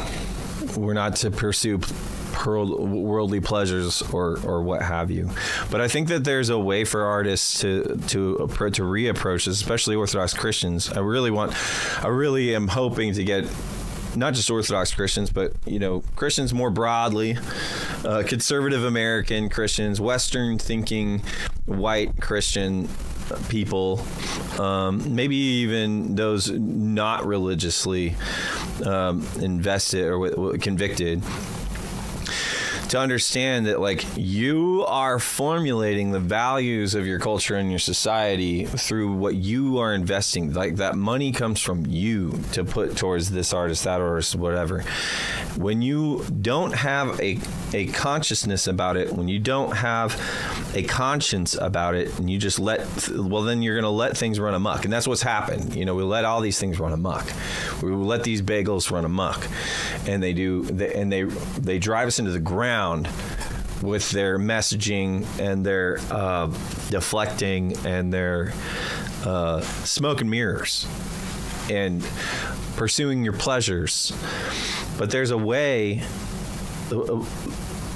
B: We're not to pursue worldly pleasures or what have you. But I think that there's a way for artists to reapproach this, especially Orthodox Christians. I really am hoping to get not just Orthodox Christians, but Christians more broadly, conservative American Christians, Western thinking white Christian people, maybe even those not religiously invested or convicted, to understand that like you are formulating the values of your culture and your society through what you are investing. Like that money comes from you to put towards this artist, that artist, whatever. When you don't have a consciousness about it, when you don't have a conscience about it, and you just then you're going to let things run amok. And that's what's happened. We let all these things run amok. We let these bagels run amok, and they drive us into the ground with their messaging and their deflecting and their smoke and mirrors and pursuing your pleasures. But there's a way.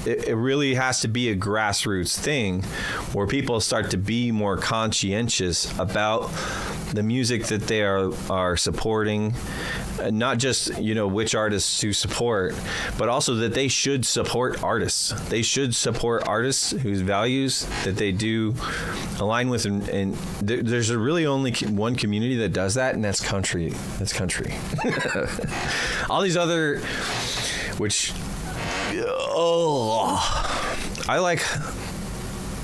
B: It really has to be a grassroots thing where people start to be more conscientious about the music that they are supporting, not just which artists to support, but also that they should support artists. They should support artists whose values that they do align with, and there's really only one community that does that, and that's country. That's country. All these other, which. I like,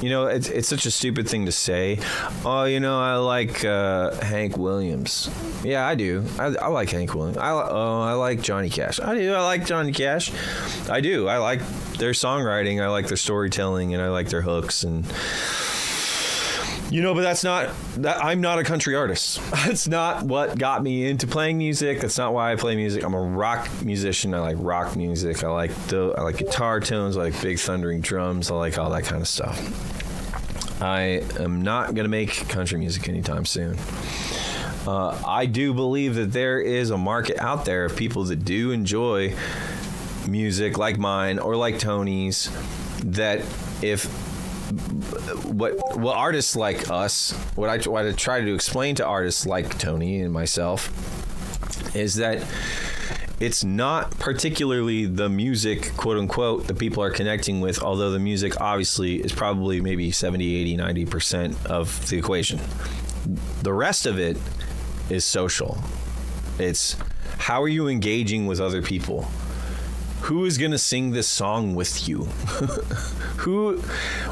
B: it's such a stupid thing to say. I like Hank Williams. Yeah, I do. I like Hank Williams. I like Johnny Cash. I do. I like Johnny Cash. I do. I like their songwriting. I like their storytelling, and I like their hooks. And but that's not that. I'm not a country artist. That's not what got me into playing music. That's not why I play music. I'm a rock musician. I like rock music. I like guitar tones. I like big thundering drums. I like all that kind of stuff. I am not gonna make country music anytime soon. I do believe that there is a market out there of people that do enjoy music like mine or like Tony's. That what artists like us, what I try to explain to artists like Tony and myself, is that it's not particularly the music, quote unquote, that people are connecting with, although the music obviously is probably maybe 70, 80, 90% of the equation. The rest of it is social. It's how are you engaging with other people? Who is going to sing this song with you?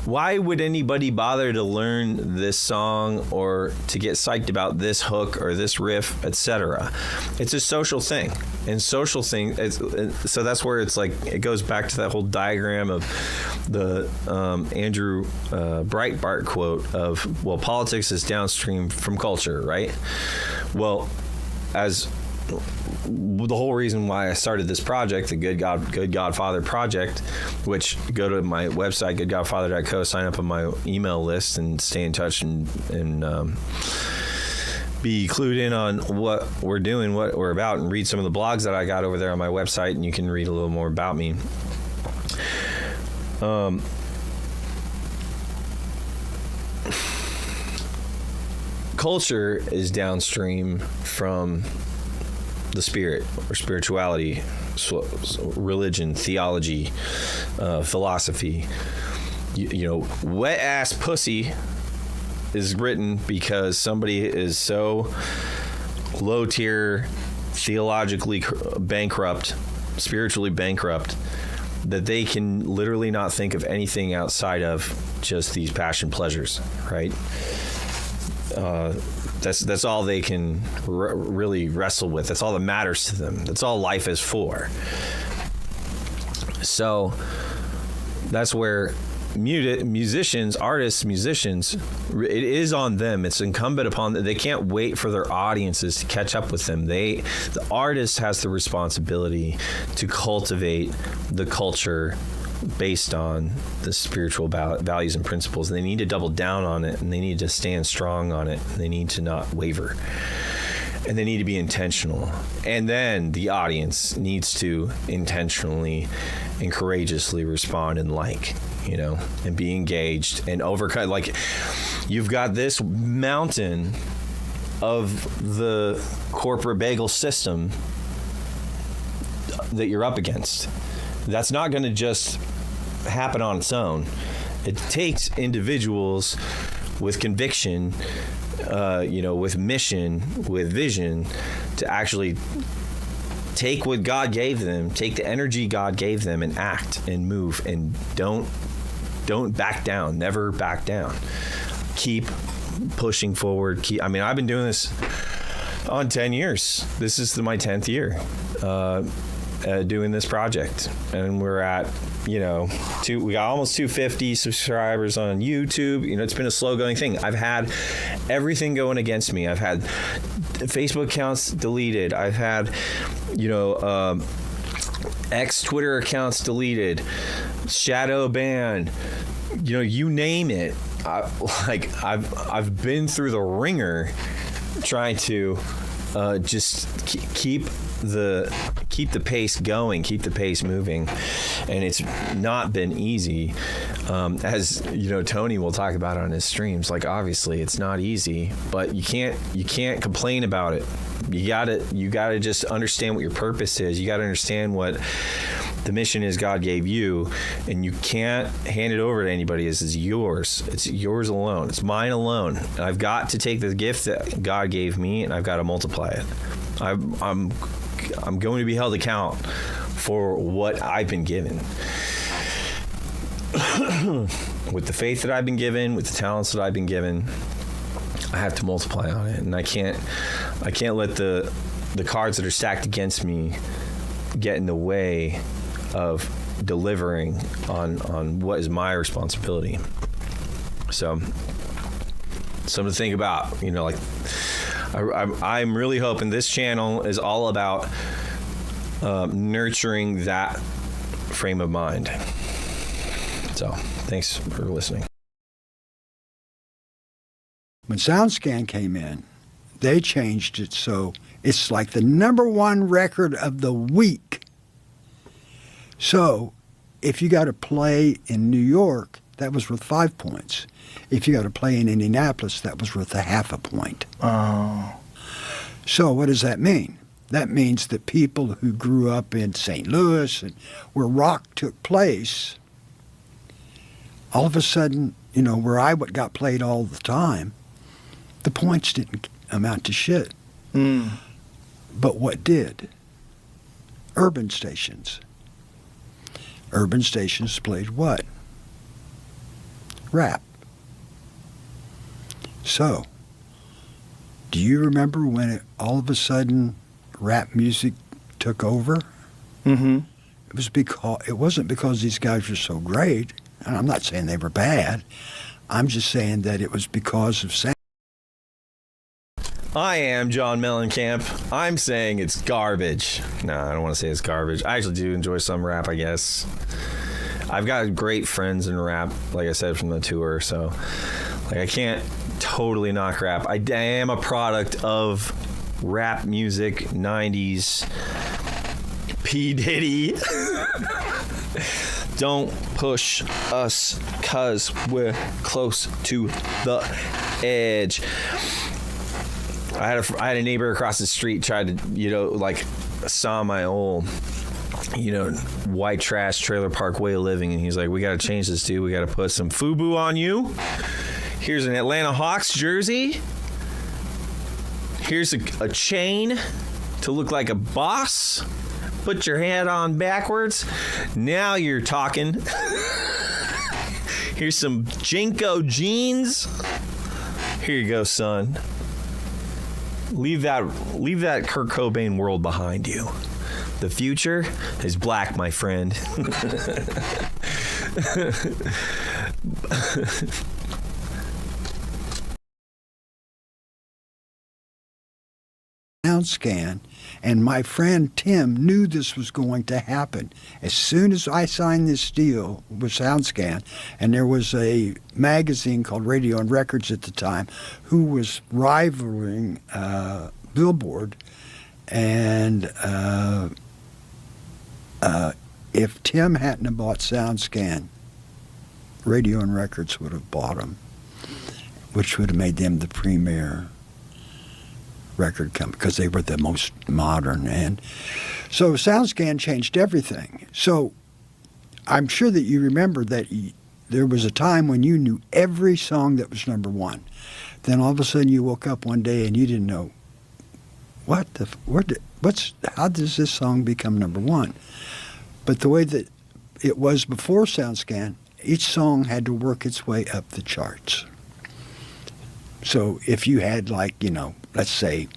B: Why would anybody bother to learn this song or to get psyched about this hook or this riff, etc.? It's a social thing. And social thing, so that's where it's like, it goes back to that whole diagram of the Andrew Breitbart quote of, well, politics is downstream from culture, right? Well, as the whole reason why I started this project, the Good Godfather Project, which go to my website, goodgodfather.co, sign up on my email list and stay in touch and be clued in on what we're doing, what we're about, and read some of the blogs that I got over there on my website, and you can read a little more about me. Culture is downstream from the spirit or spirituality, religion, theology, philosophy. Wet ass pussy is written because somebody is so low tier, theologically bankrupt, spiritually bankrupt, that they can literally not think of anything outside of just these passion pleasures, right? That's all they can really wrestle with. That's all that matters to them. That's all life is for. So that's where musicians, artists, musicians, it is on them. It's incumbent upon them. They can't wait for their audiences to catch up with them. The artist has the responsibility to cultivate the culture based on the spiritual values and principles. And they need to double down on it, and they need to stand strong on it. And they need to not waver. and they need to be intentional. And then the audience needs to intentionally and courageously respond and and be engaged and overcome. Like, you've got this mountain of the corporate bagel system that you're up against. That's not going to just happen on its own. It takes individuals with conviction, with mission, with vision, to actually take what God gave them, take the energy God gave them, and act and move, and don't back down. Never back down. Keep pushing forward. I've been doing this on 10 years. This is my 10th year doing this project, and we're at we got almost 250 subscribers on YouTube. It's been a slow going thing. I've had everything going against me. I've had Facebook accounts deleted. I've had ex Twitter accounts deleted, shadow ban, you name it. I've been through the ringer trying to just keep the pace going, keep the pace moving, and it's not been easy. As Tony will talk about on his streams. Like, obviously, it's not easy, but you can't complain about it. You gotta just understand what your purpose is. You gotta understand what the mission is God gave you, and you can't hand it over to anybody. This is yours. It's yours alone. It's mine alone. And I've got to take the gift that God gave me, and I've got to multiply it. I'm going to be held account for what I've been given. With the faith that I've been given, with the talents that I've been given, I have to multiply on it, and I can't let the cards that are stacked against me get in the way of delivering on what is my responsibility. So, something to think about. I'm really hoping this channel is all about nurturing that frame of mind. So, thanks for listening.
G: When SoundScan came in, they changed it so it's like the #1 record of the week. So if you got to play in New York, that was worth 5 points. If you got to play in Indianapolis, that was worth 0.5 point.
F: Oh.
G: So what does that mean? That means that people who grew up in St. Louis and where rock took place, all of a sudden, where I got played all the time, the points didn't amount to shit.
F: Mm.
G: But what did? Urban stations. Urban stations played what? Rap. So, do you remember when all of a sudden rap music took over?
F: Mm-hmm.
G: It wasn't because these guys were so great, and I'm not saying they were bad. I'm just saying that it was because of sound.
B: I am John Mellencamp. I'm saying it's garbage. No, I don't want to say it's garbage. I actually do enjoy some rap, I guess. I've got great friends in rap, like I said, from the tour, so I can't totally knock rap. I am a product of rap music, 90s, P. Diddy. Don't push us, 'cause we're close to the edge. I had a neighbor across the street tried to, saw my old, white trash trailer park way of living, and he's like, "We got to change this, dude. We got to put some FUBU on you. Here's an Atlanta Hawks jersey. Here's a chain to look like a boss. Put your hat on backwards. Now you're talking. Here's some Jinko jeans. Here you go, son. Leave that Kurt Cobain world behind you. The future is black, my friend."
G: SoundScan, and my friend Tim knew this was going to happen. As soon as I signed this deal with SoundScan, and there was a magazine called Radio and Records at the time, who was rivaling Billboard, and if Tim hadn't have bought SoundScan, Radio and Records would have bought them, which would have made them the premier record company because they were the most modern. And so SoundScan changed everything. So I'm sure that you remember that there was a time when you knew every song that was number one. Then all of a sudden you woke up one day and you didn't know how does this song become number one? But the way that it was before SoundScan, each song had to work its way up the charts. So if you had let's say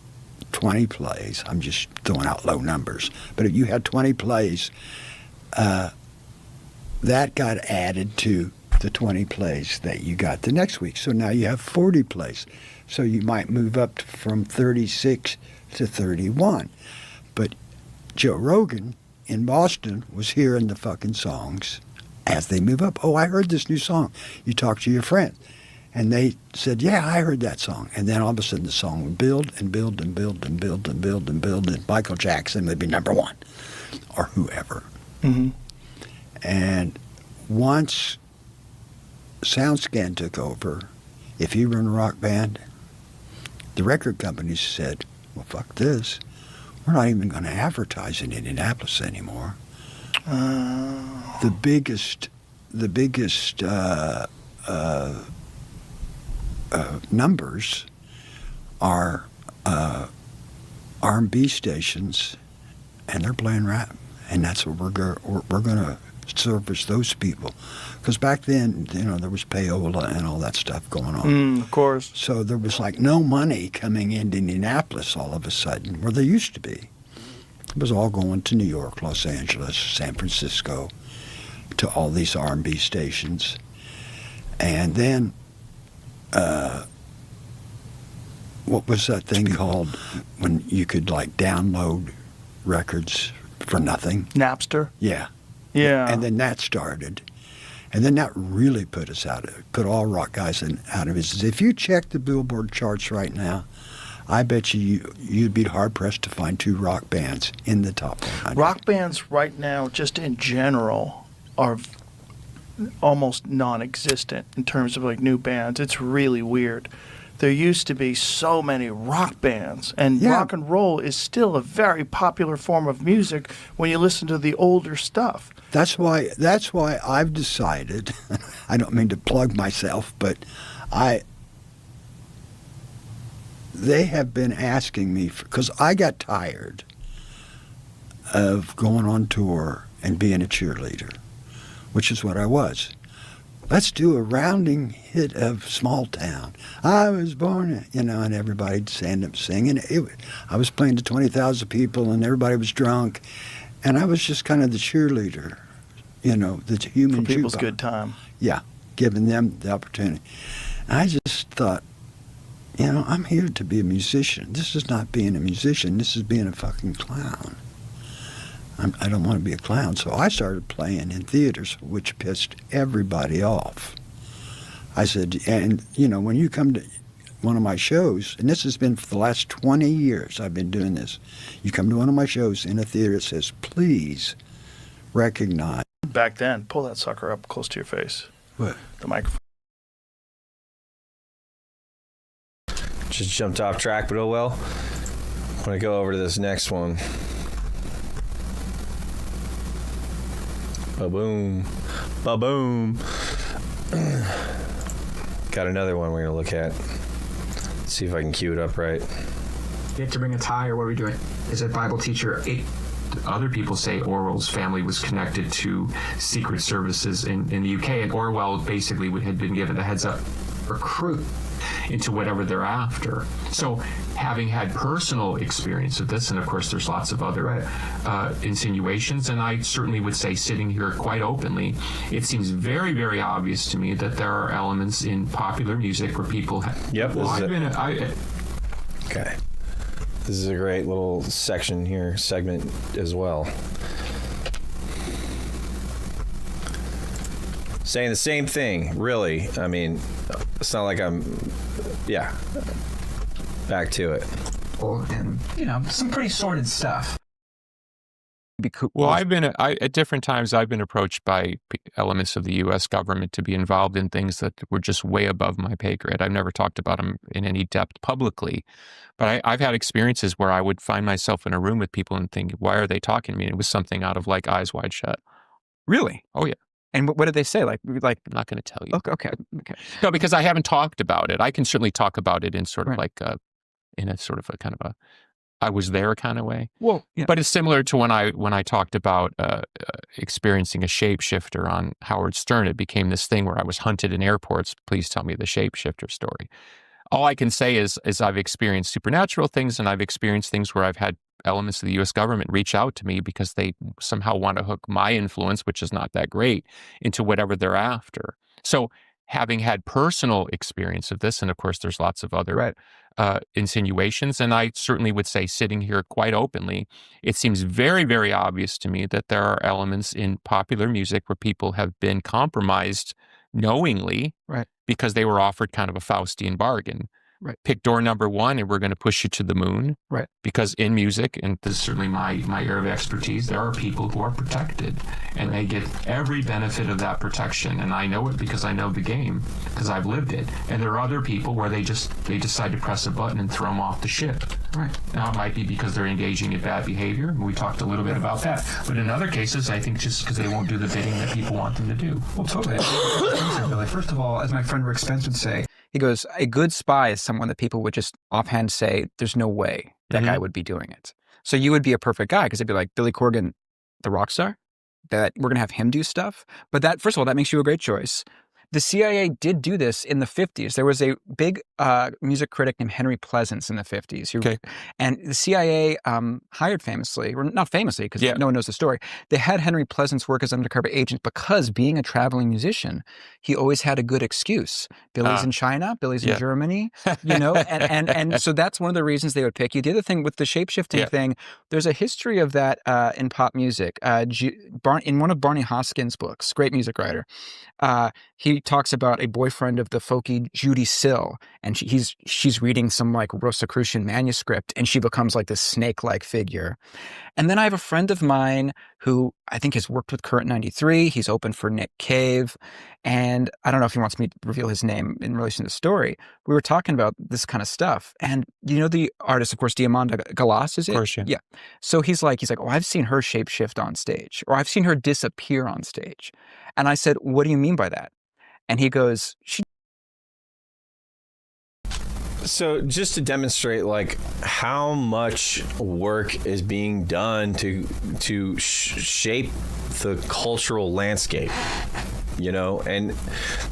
G: 20 plays, I'm just throwing out low numbers, but if you had 20 plays, that got added to the 20 plays that you got the next week. So now you have 40 plays. So you might move up from 36 to 31. But Joe Rogan in Boston was hearing the fucking songs as they move up. Oh, I heard this new song. You talk to your friend. And they said, yeah, I heard that song. And then all of a sudden the song would build and build and build and build and build and build. And Michael Jackson would be number one or whoever.
H: Mm-hmm.
G: And once SoundScan took over, if you run a rock band, the record companies said, well, fuck this. We're not even going to advertise in Indianapolis anymore. The biggest numbers are R&B stations, and they're playing rap, and that's what we're going to service those people. Because back then, there was payola and all that stuff going on.
H: Of course.
G: So there was no money coming into Indianapolis all of a sudden, where there used to be. It was all going to New York, Los Angeles, San Francisco, to all these R&B stations. And then, what was that thing called when you could download records for nothing?
H: Napster?
G: Yeah.
H: Yeah.
G: And then that started. And then that really put all rock guys out of business. If you check the Billboard charts right now, I bet you'd be hard-pressed to find two rock bands in the top 100.
H: Rock bands right now, just in general, are almost non-existent in terms of new bands. It's really weird. There used to be so many rock bands, and rock and roll is still a very popular form of music when you listen to the older stuff.
G: That's why I've decided, I don't mean to plug myself, but they have been asking me, because I got tired of going on tour and being a cheerleader, which is what I was. Let's do a rounding hit of Small Town. I was born, and everybody'd stand up singing. I was playing to 20,000 people, and everybody was drunk, and I was just kind of the cheerleader, the human
H: For people's
G: jukebox.
H: good time.
G: Yeah, giving them the opportunity. And I just thought, I'm here to be a musician. This is not being a musician. This is being a fucking clown. I don't want to be a clown. So I started playing in theaters, which pissed everybody off. I said, and, when you come to one of my shows, and this has been for the last 20 years I've been doing this, you come to one of my shows in a theater, it says, please recognize.
H: Back then, pull that sucker up close to your face.
G: What?
H: The microphone.
B: Just jumped off track, but oh well. I'm going to go over to this next one. Ba-boom. Ba-boom. Got another one we're going to look at. Let's see if I can cue it up right.
I: You have to bring a tie, or what are we doing? Is it Bible teacher? Other people say Orwell's family was connected to secret services in the UK, and Orwell basically had been given the heads up recruit into whatever they're after. So having had personal experience with this, and of course there's lots of other insinuations, and I certainly would say, sitting here quite openly, it seems very, very obvious to me that there are elements in popular music where people
B: Yep,
I: well,
B: this is
I: I've
B: Okay. This is a great little section here, segment as well. Saying the same thing, really. I mean, it's not like yeah. Back to it.
J: and some pretty sordid stuff.
K: Well, at different times I've been approached by elements of the U.S. government to be involved in things that were just way above my pay grade. I've never talked about them in any depth publicly, but I've had experiences where I would find myself in a room with people and think, why are they talking to me? And it was something out of like Eyes Wide Shut.
J: Really?
K: Oh yeah.
J: And what did they say? Like
K: I'm not going to tell you.
J: Okay.
K: No, because I haven't talked about it. I can certainly talk about it in sort of like in a sort of a kind of a I was there kind of way.
J: Well, yeah.
K: But it's similar to when I talked about experiencing a shapeshifter on Howard Stern. It became this thing where I was hunted in airports. Please tell me the shapeshifter story. All I can say is I've experienced supernatural things, and I've experienced things where I've had elements of the U.S. government reach out to me because they somehow want to hook my influence, which is not that great, into whatever they're after. So having had personal experience of this, and of course there's lots of other insinuations, and I certainly would say, sitting here quite openly, it seems very, very obvious to me that there are elements in popular music where people have been compromised knowingly because they were offered kind of a Faustian bargain. Pick door number one and we're going to push you to the moon. Because in music, and this is certainly my area of expertise, there are people who are protected and they get every benefit of that protection. And I know it because I know the game, because I've lived it. And there are other people where they decide to press a button and throw them off the ship. Now it might be because they're engaging in bad behavior, and we talked a little bit about that. But in other cases, I think just because they won't do the bidding that people want them to do.
J: Well, totally. Billy. First of all, as my friend Rick Spence would say, he goes, a good spy is someone that people would just offhand say, there's no way that guy would be doing it. So you would be a perfect guy, because it'd be like Billy Corgan, the rock star, that we're going to have him do stuff. But that, first of all, that makes you a great choice. The CIA did do this in the 50s. There was a big music critic named Henry Pleasance in the 50s. And the CIA hired famously, or not famously, because no one knows the story. They had Henry Pleasance work as undercover agent because, being a traveling musician, he always had a good excuse. Billy's in China, Billy's in Germany, and so that's one of the reasons they would pick you. The other thing with the shape-shifting thing, there's a history of that in pop music. In one of Barney Hoskins' books, great music writer, he talks about a boyfriend of the folky Judy Sill, and she's reading some like Rosicrucian manuscript, and she becomes like this snake-like figure. And then I have a friend of mine who I think has worked with Current 93. He's opened for Nick Cave, and I don't know if he wants me to reveal his name in relation to the story. We were talking about this kind of stuff, and the artist, of course, Diamanda Galas, is it? Of course, yeah. So he's like, oh, I've seen her shapeshift on stage, or I've seen her disappear on stage. And I said, what do you mean by that? And he goes,
B: So just to demonstrate like how much work is being done to shape the cultural landscape, and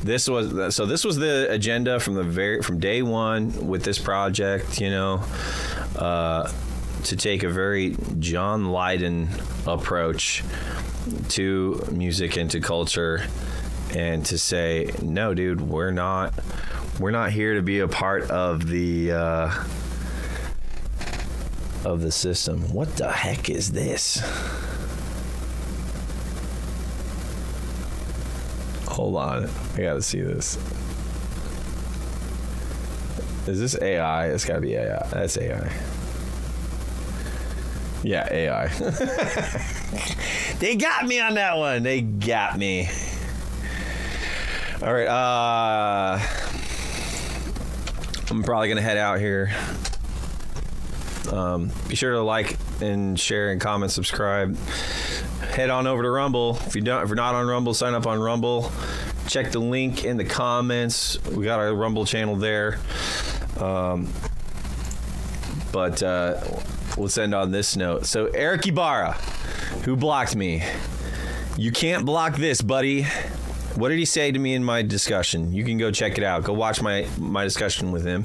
B: this was the agenda from day one with this project, to take a very John Lydon approach to music and to culture, and to say, no, dude, we're not here to be a part of the system. What the heck is this? Hold on, I gotta see this. Is this AI? It's gotta be AI. That's AI. Yeah, AI. They got me on that one. They got me. All right, I'm probably gonna head out here. Be sure to like and share and comment, subscribe. Head on over to Rumble. If you're not on Rumble, sign up on Rumble. Check the link in the comments. We got our Rumble channel there. But let's end on this note. So Eric Ibarra, who blocked me. You can't block this, buddy. What did he say to me in my discussion? You can go check it out. Go watch my discussion with him.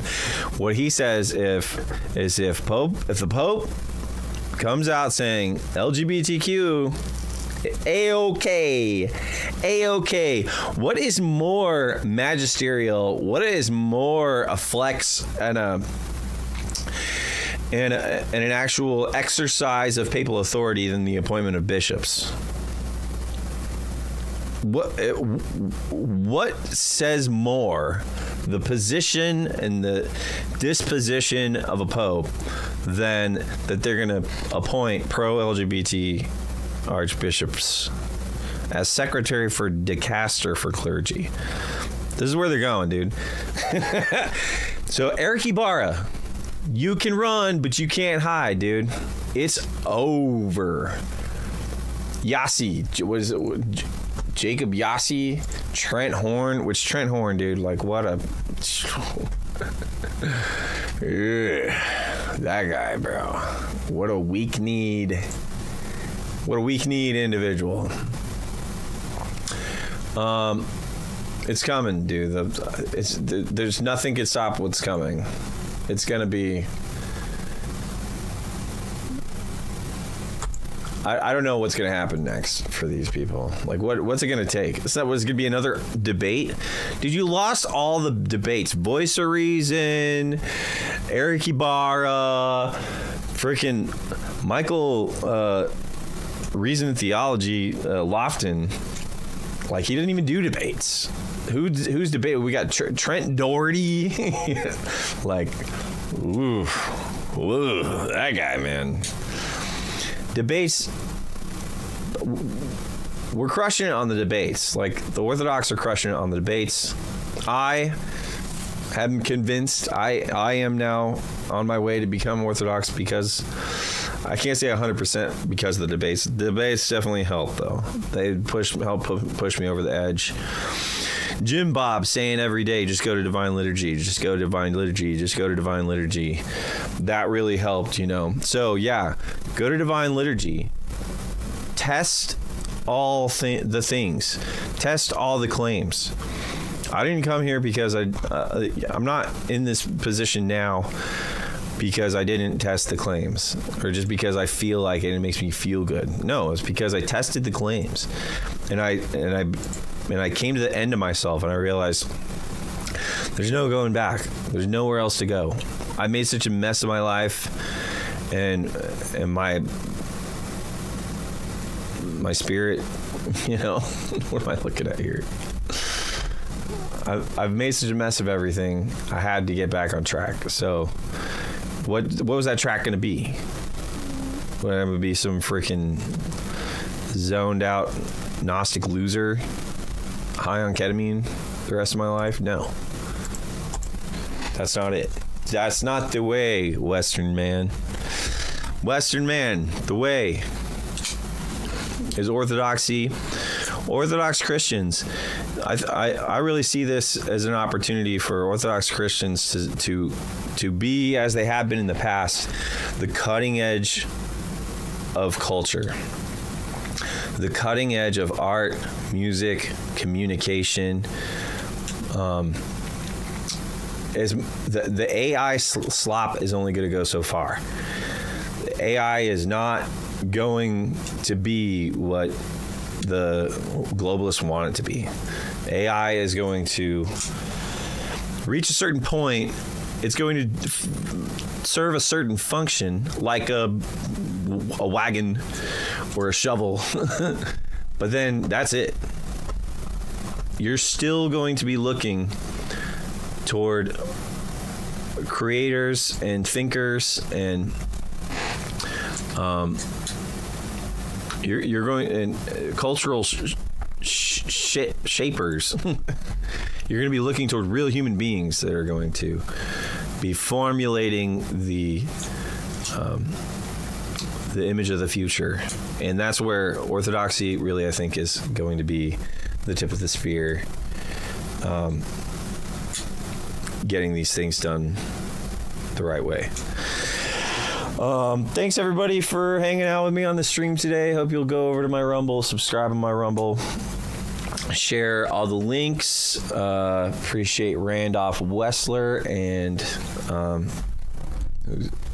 B: What he says if the Pope comes out saying LGBTQ, A-OK. What is more magisterial? What is more a flex and an actual exercise of papal authority than the appointment of bishops? what says more, the position and the disposition of a pope, than that they're going to appoint pro-LGBT archbishops as secretary for dicaster for clergy? This is where they're going, dude. So Eric Ibarra, you can run, but you can't hide, dude. It's over. Yassi, what is it? Jacob Yassi, Trent Horn, which Trent Horn, dude, like what a that guy, bro. What a weak-kneed individual. It's coming, dude. There's nothing can stop what's coming. It's gonna be. I don't know what's going to happen next for these people. Like, what's it going to take? Is that what's going to be another debate? Dude, you lost all the debates. Voice of Reason, Eric Ibarra, freaking Michael Reason and Theology, Lofton. Like, he didn't even do debates. Who's debate? We got Trent Doherty. Like, ooh, that guy, man. Debates, we're crushing it on the debates. Like, the Orthodox are crushing it on the debates. I am convinced. I am now on my way to become Orthodox because I can't say 100% because of the debates. The debates definitely helped, though. They help push me over the edge. Jim Bob saying every day, just go to Divine Liturgy, just go to Divine Liturgy, just go to Divine Liturgy. That really helped, you know. So, yeah, go to Divine Liturgy. Test all the things. Test all the claims. I didn't come here because I'm not in this position now because I didn't test the claims or just because I feel like it and it makes me feel good. No, it's because I tested the claims and I came to the end of myself and I realized there's no going back. There's nowhere else to go. I made such a mess of my life and my spirit, you know, what am I looking at here? I've made such a mess of everything. I had to get back on track. So what was that track going to be? Would I be some freaking zoned out Gnostic loser high on ketamine the rest of my life? No. That's not it. That's not the way, Western man. Western man, the way is orthodoxy. Orthodox Christians. I really see this as an opportunity for Orthodox Christians to be, as they have been in the past, the cutting edge of culture. The cutting edge of art, music, communication. The AI slop is only going to go so far. The AI is not going to be what the globalists want it to be. AI is going to reach a certain point. It's going to serve a certain function, like a wagon or a shovel, but then that's it. You're still going to be looking toward creators and thinkers and you're going in cultural shapers. You're going to be looking toward real human beings that are going to be formulating the image of the future, and that's where Orthodoxy really, I think, is going to be the tip of the spear. Getting these things done the right way. Thanks everybody for hanging out with me on the stream today. Hope you'll go over to my Rumble, subscribe on my Rumble, share all the links. Appreciate Randolph Wessler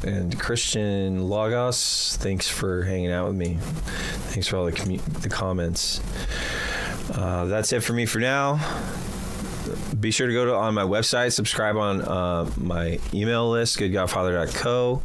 B: and Christian Lagos. Thanks for hanging out with me. Thanks for all the comments. That's it for me for now. Be sure to go on my website, subscribe on my email list, goodgodfather.co.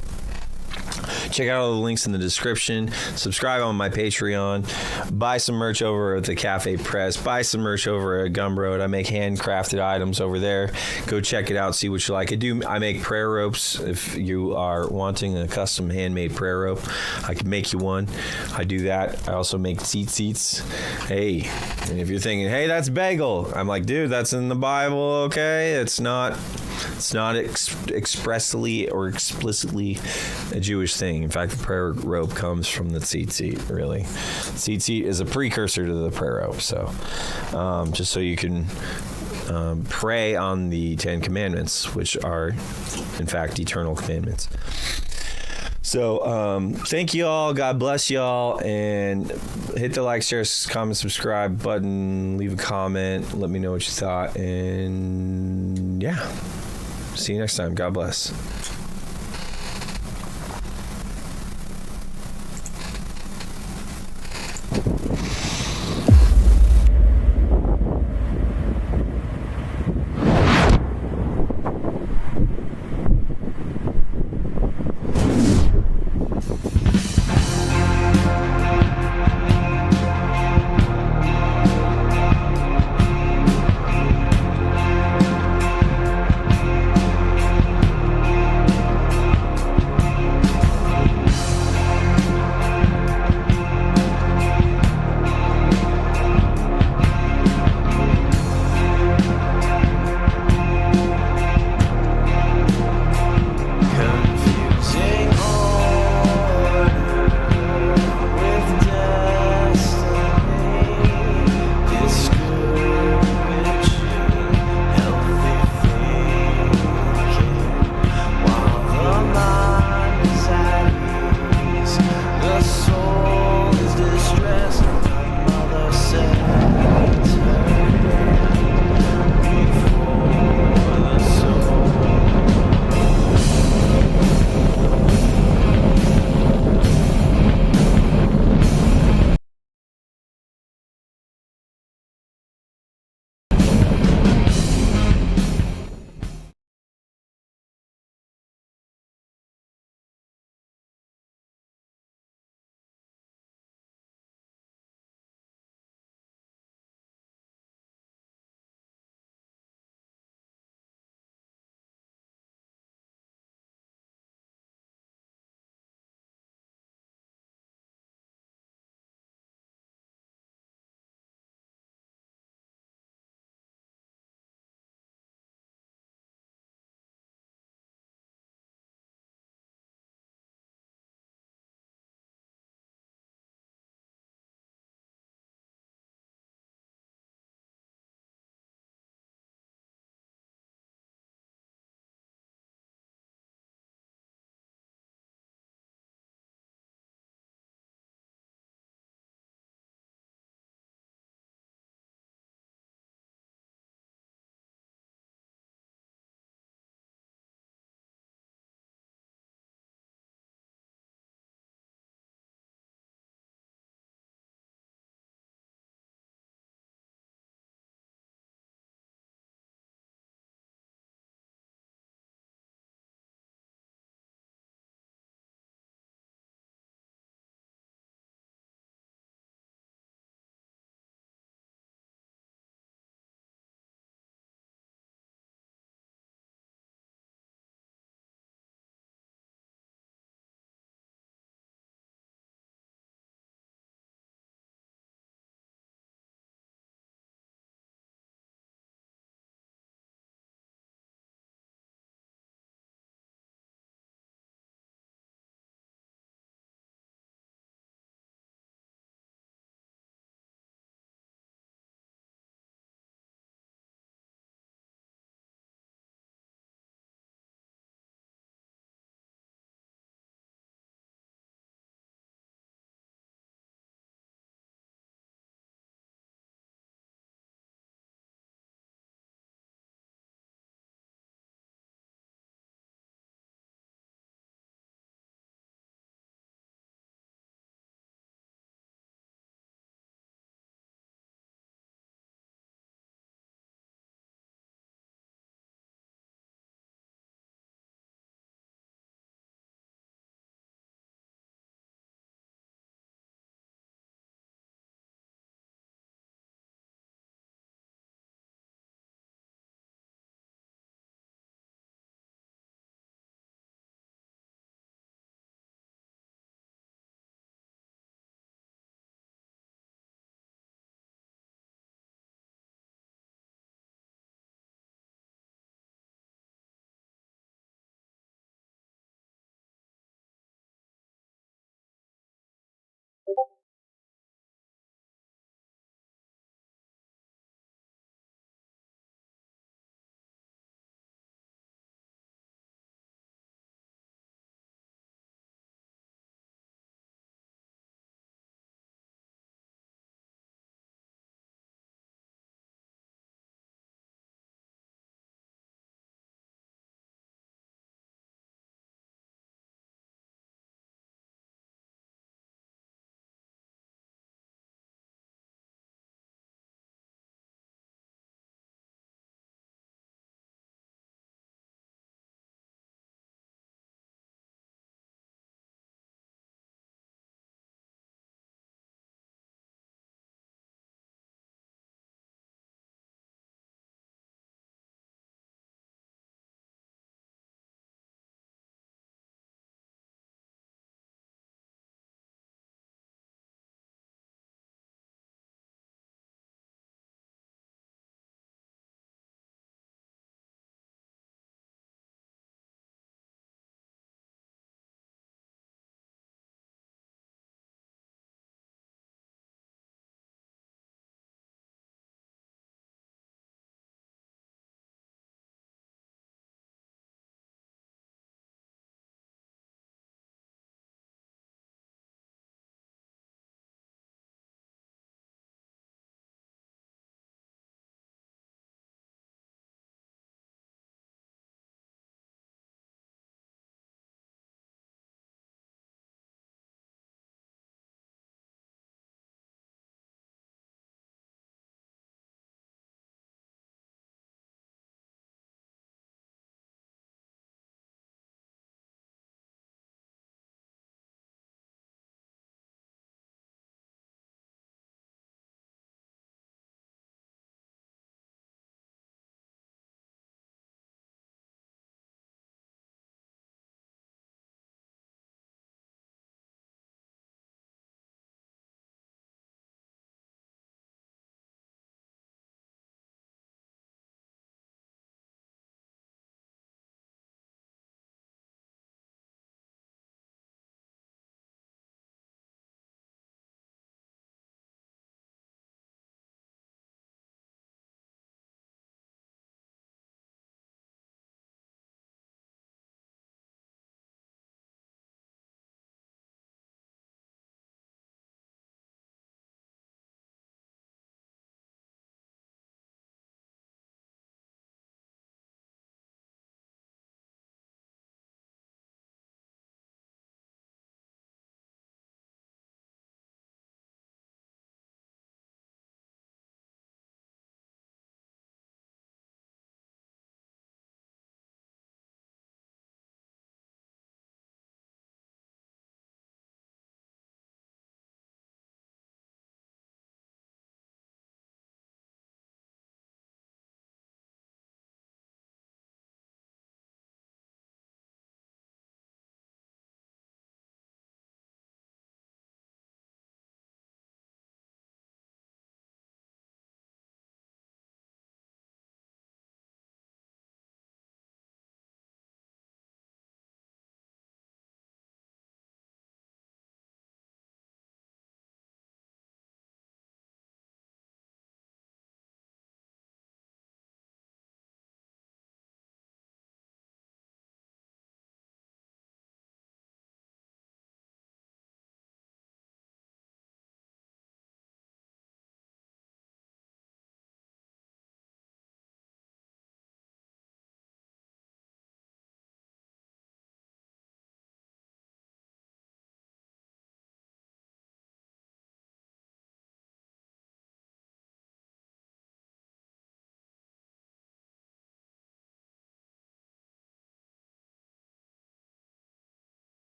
B: Check out all the links in the description. Subscribe on my Patreon. Buy some merch over at the Cafe Press. Buy some merch over at Gumroad. I make handcrafted items over there. Go check it out. See what you like. I make prayer ropes. If you are wanting a custom handmade prayer rope, I can make you one. I do that. I also make seats. Hey, and if you're thinking, hey, that's bagel, I'm like, dude, that's in the Bible, okay? It's not expressly or explicitly a Jewish thing. In fact, the prayer rope comes from the tzitzit, really. Tzitzit is a precursor to the prayer rope. So just so you can pray on the 10 Commandments, which are, in fact, eternal commandments. So thank you all. God bless y'all. And hit the like, share, comment, subscribe button. Leave a comment. Let me know what you thought. And yeah, see you next time. God bless.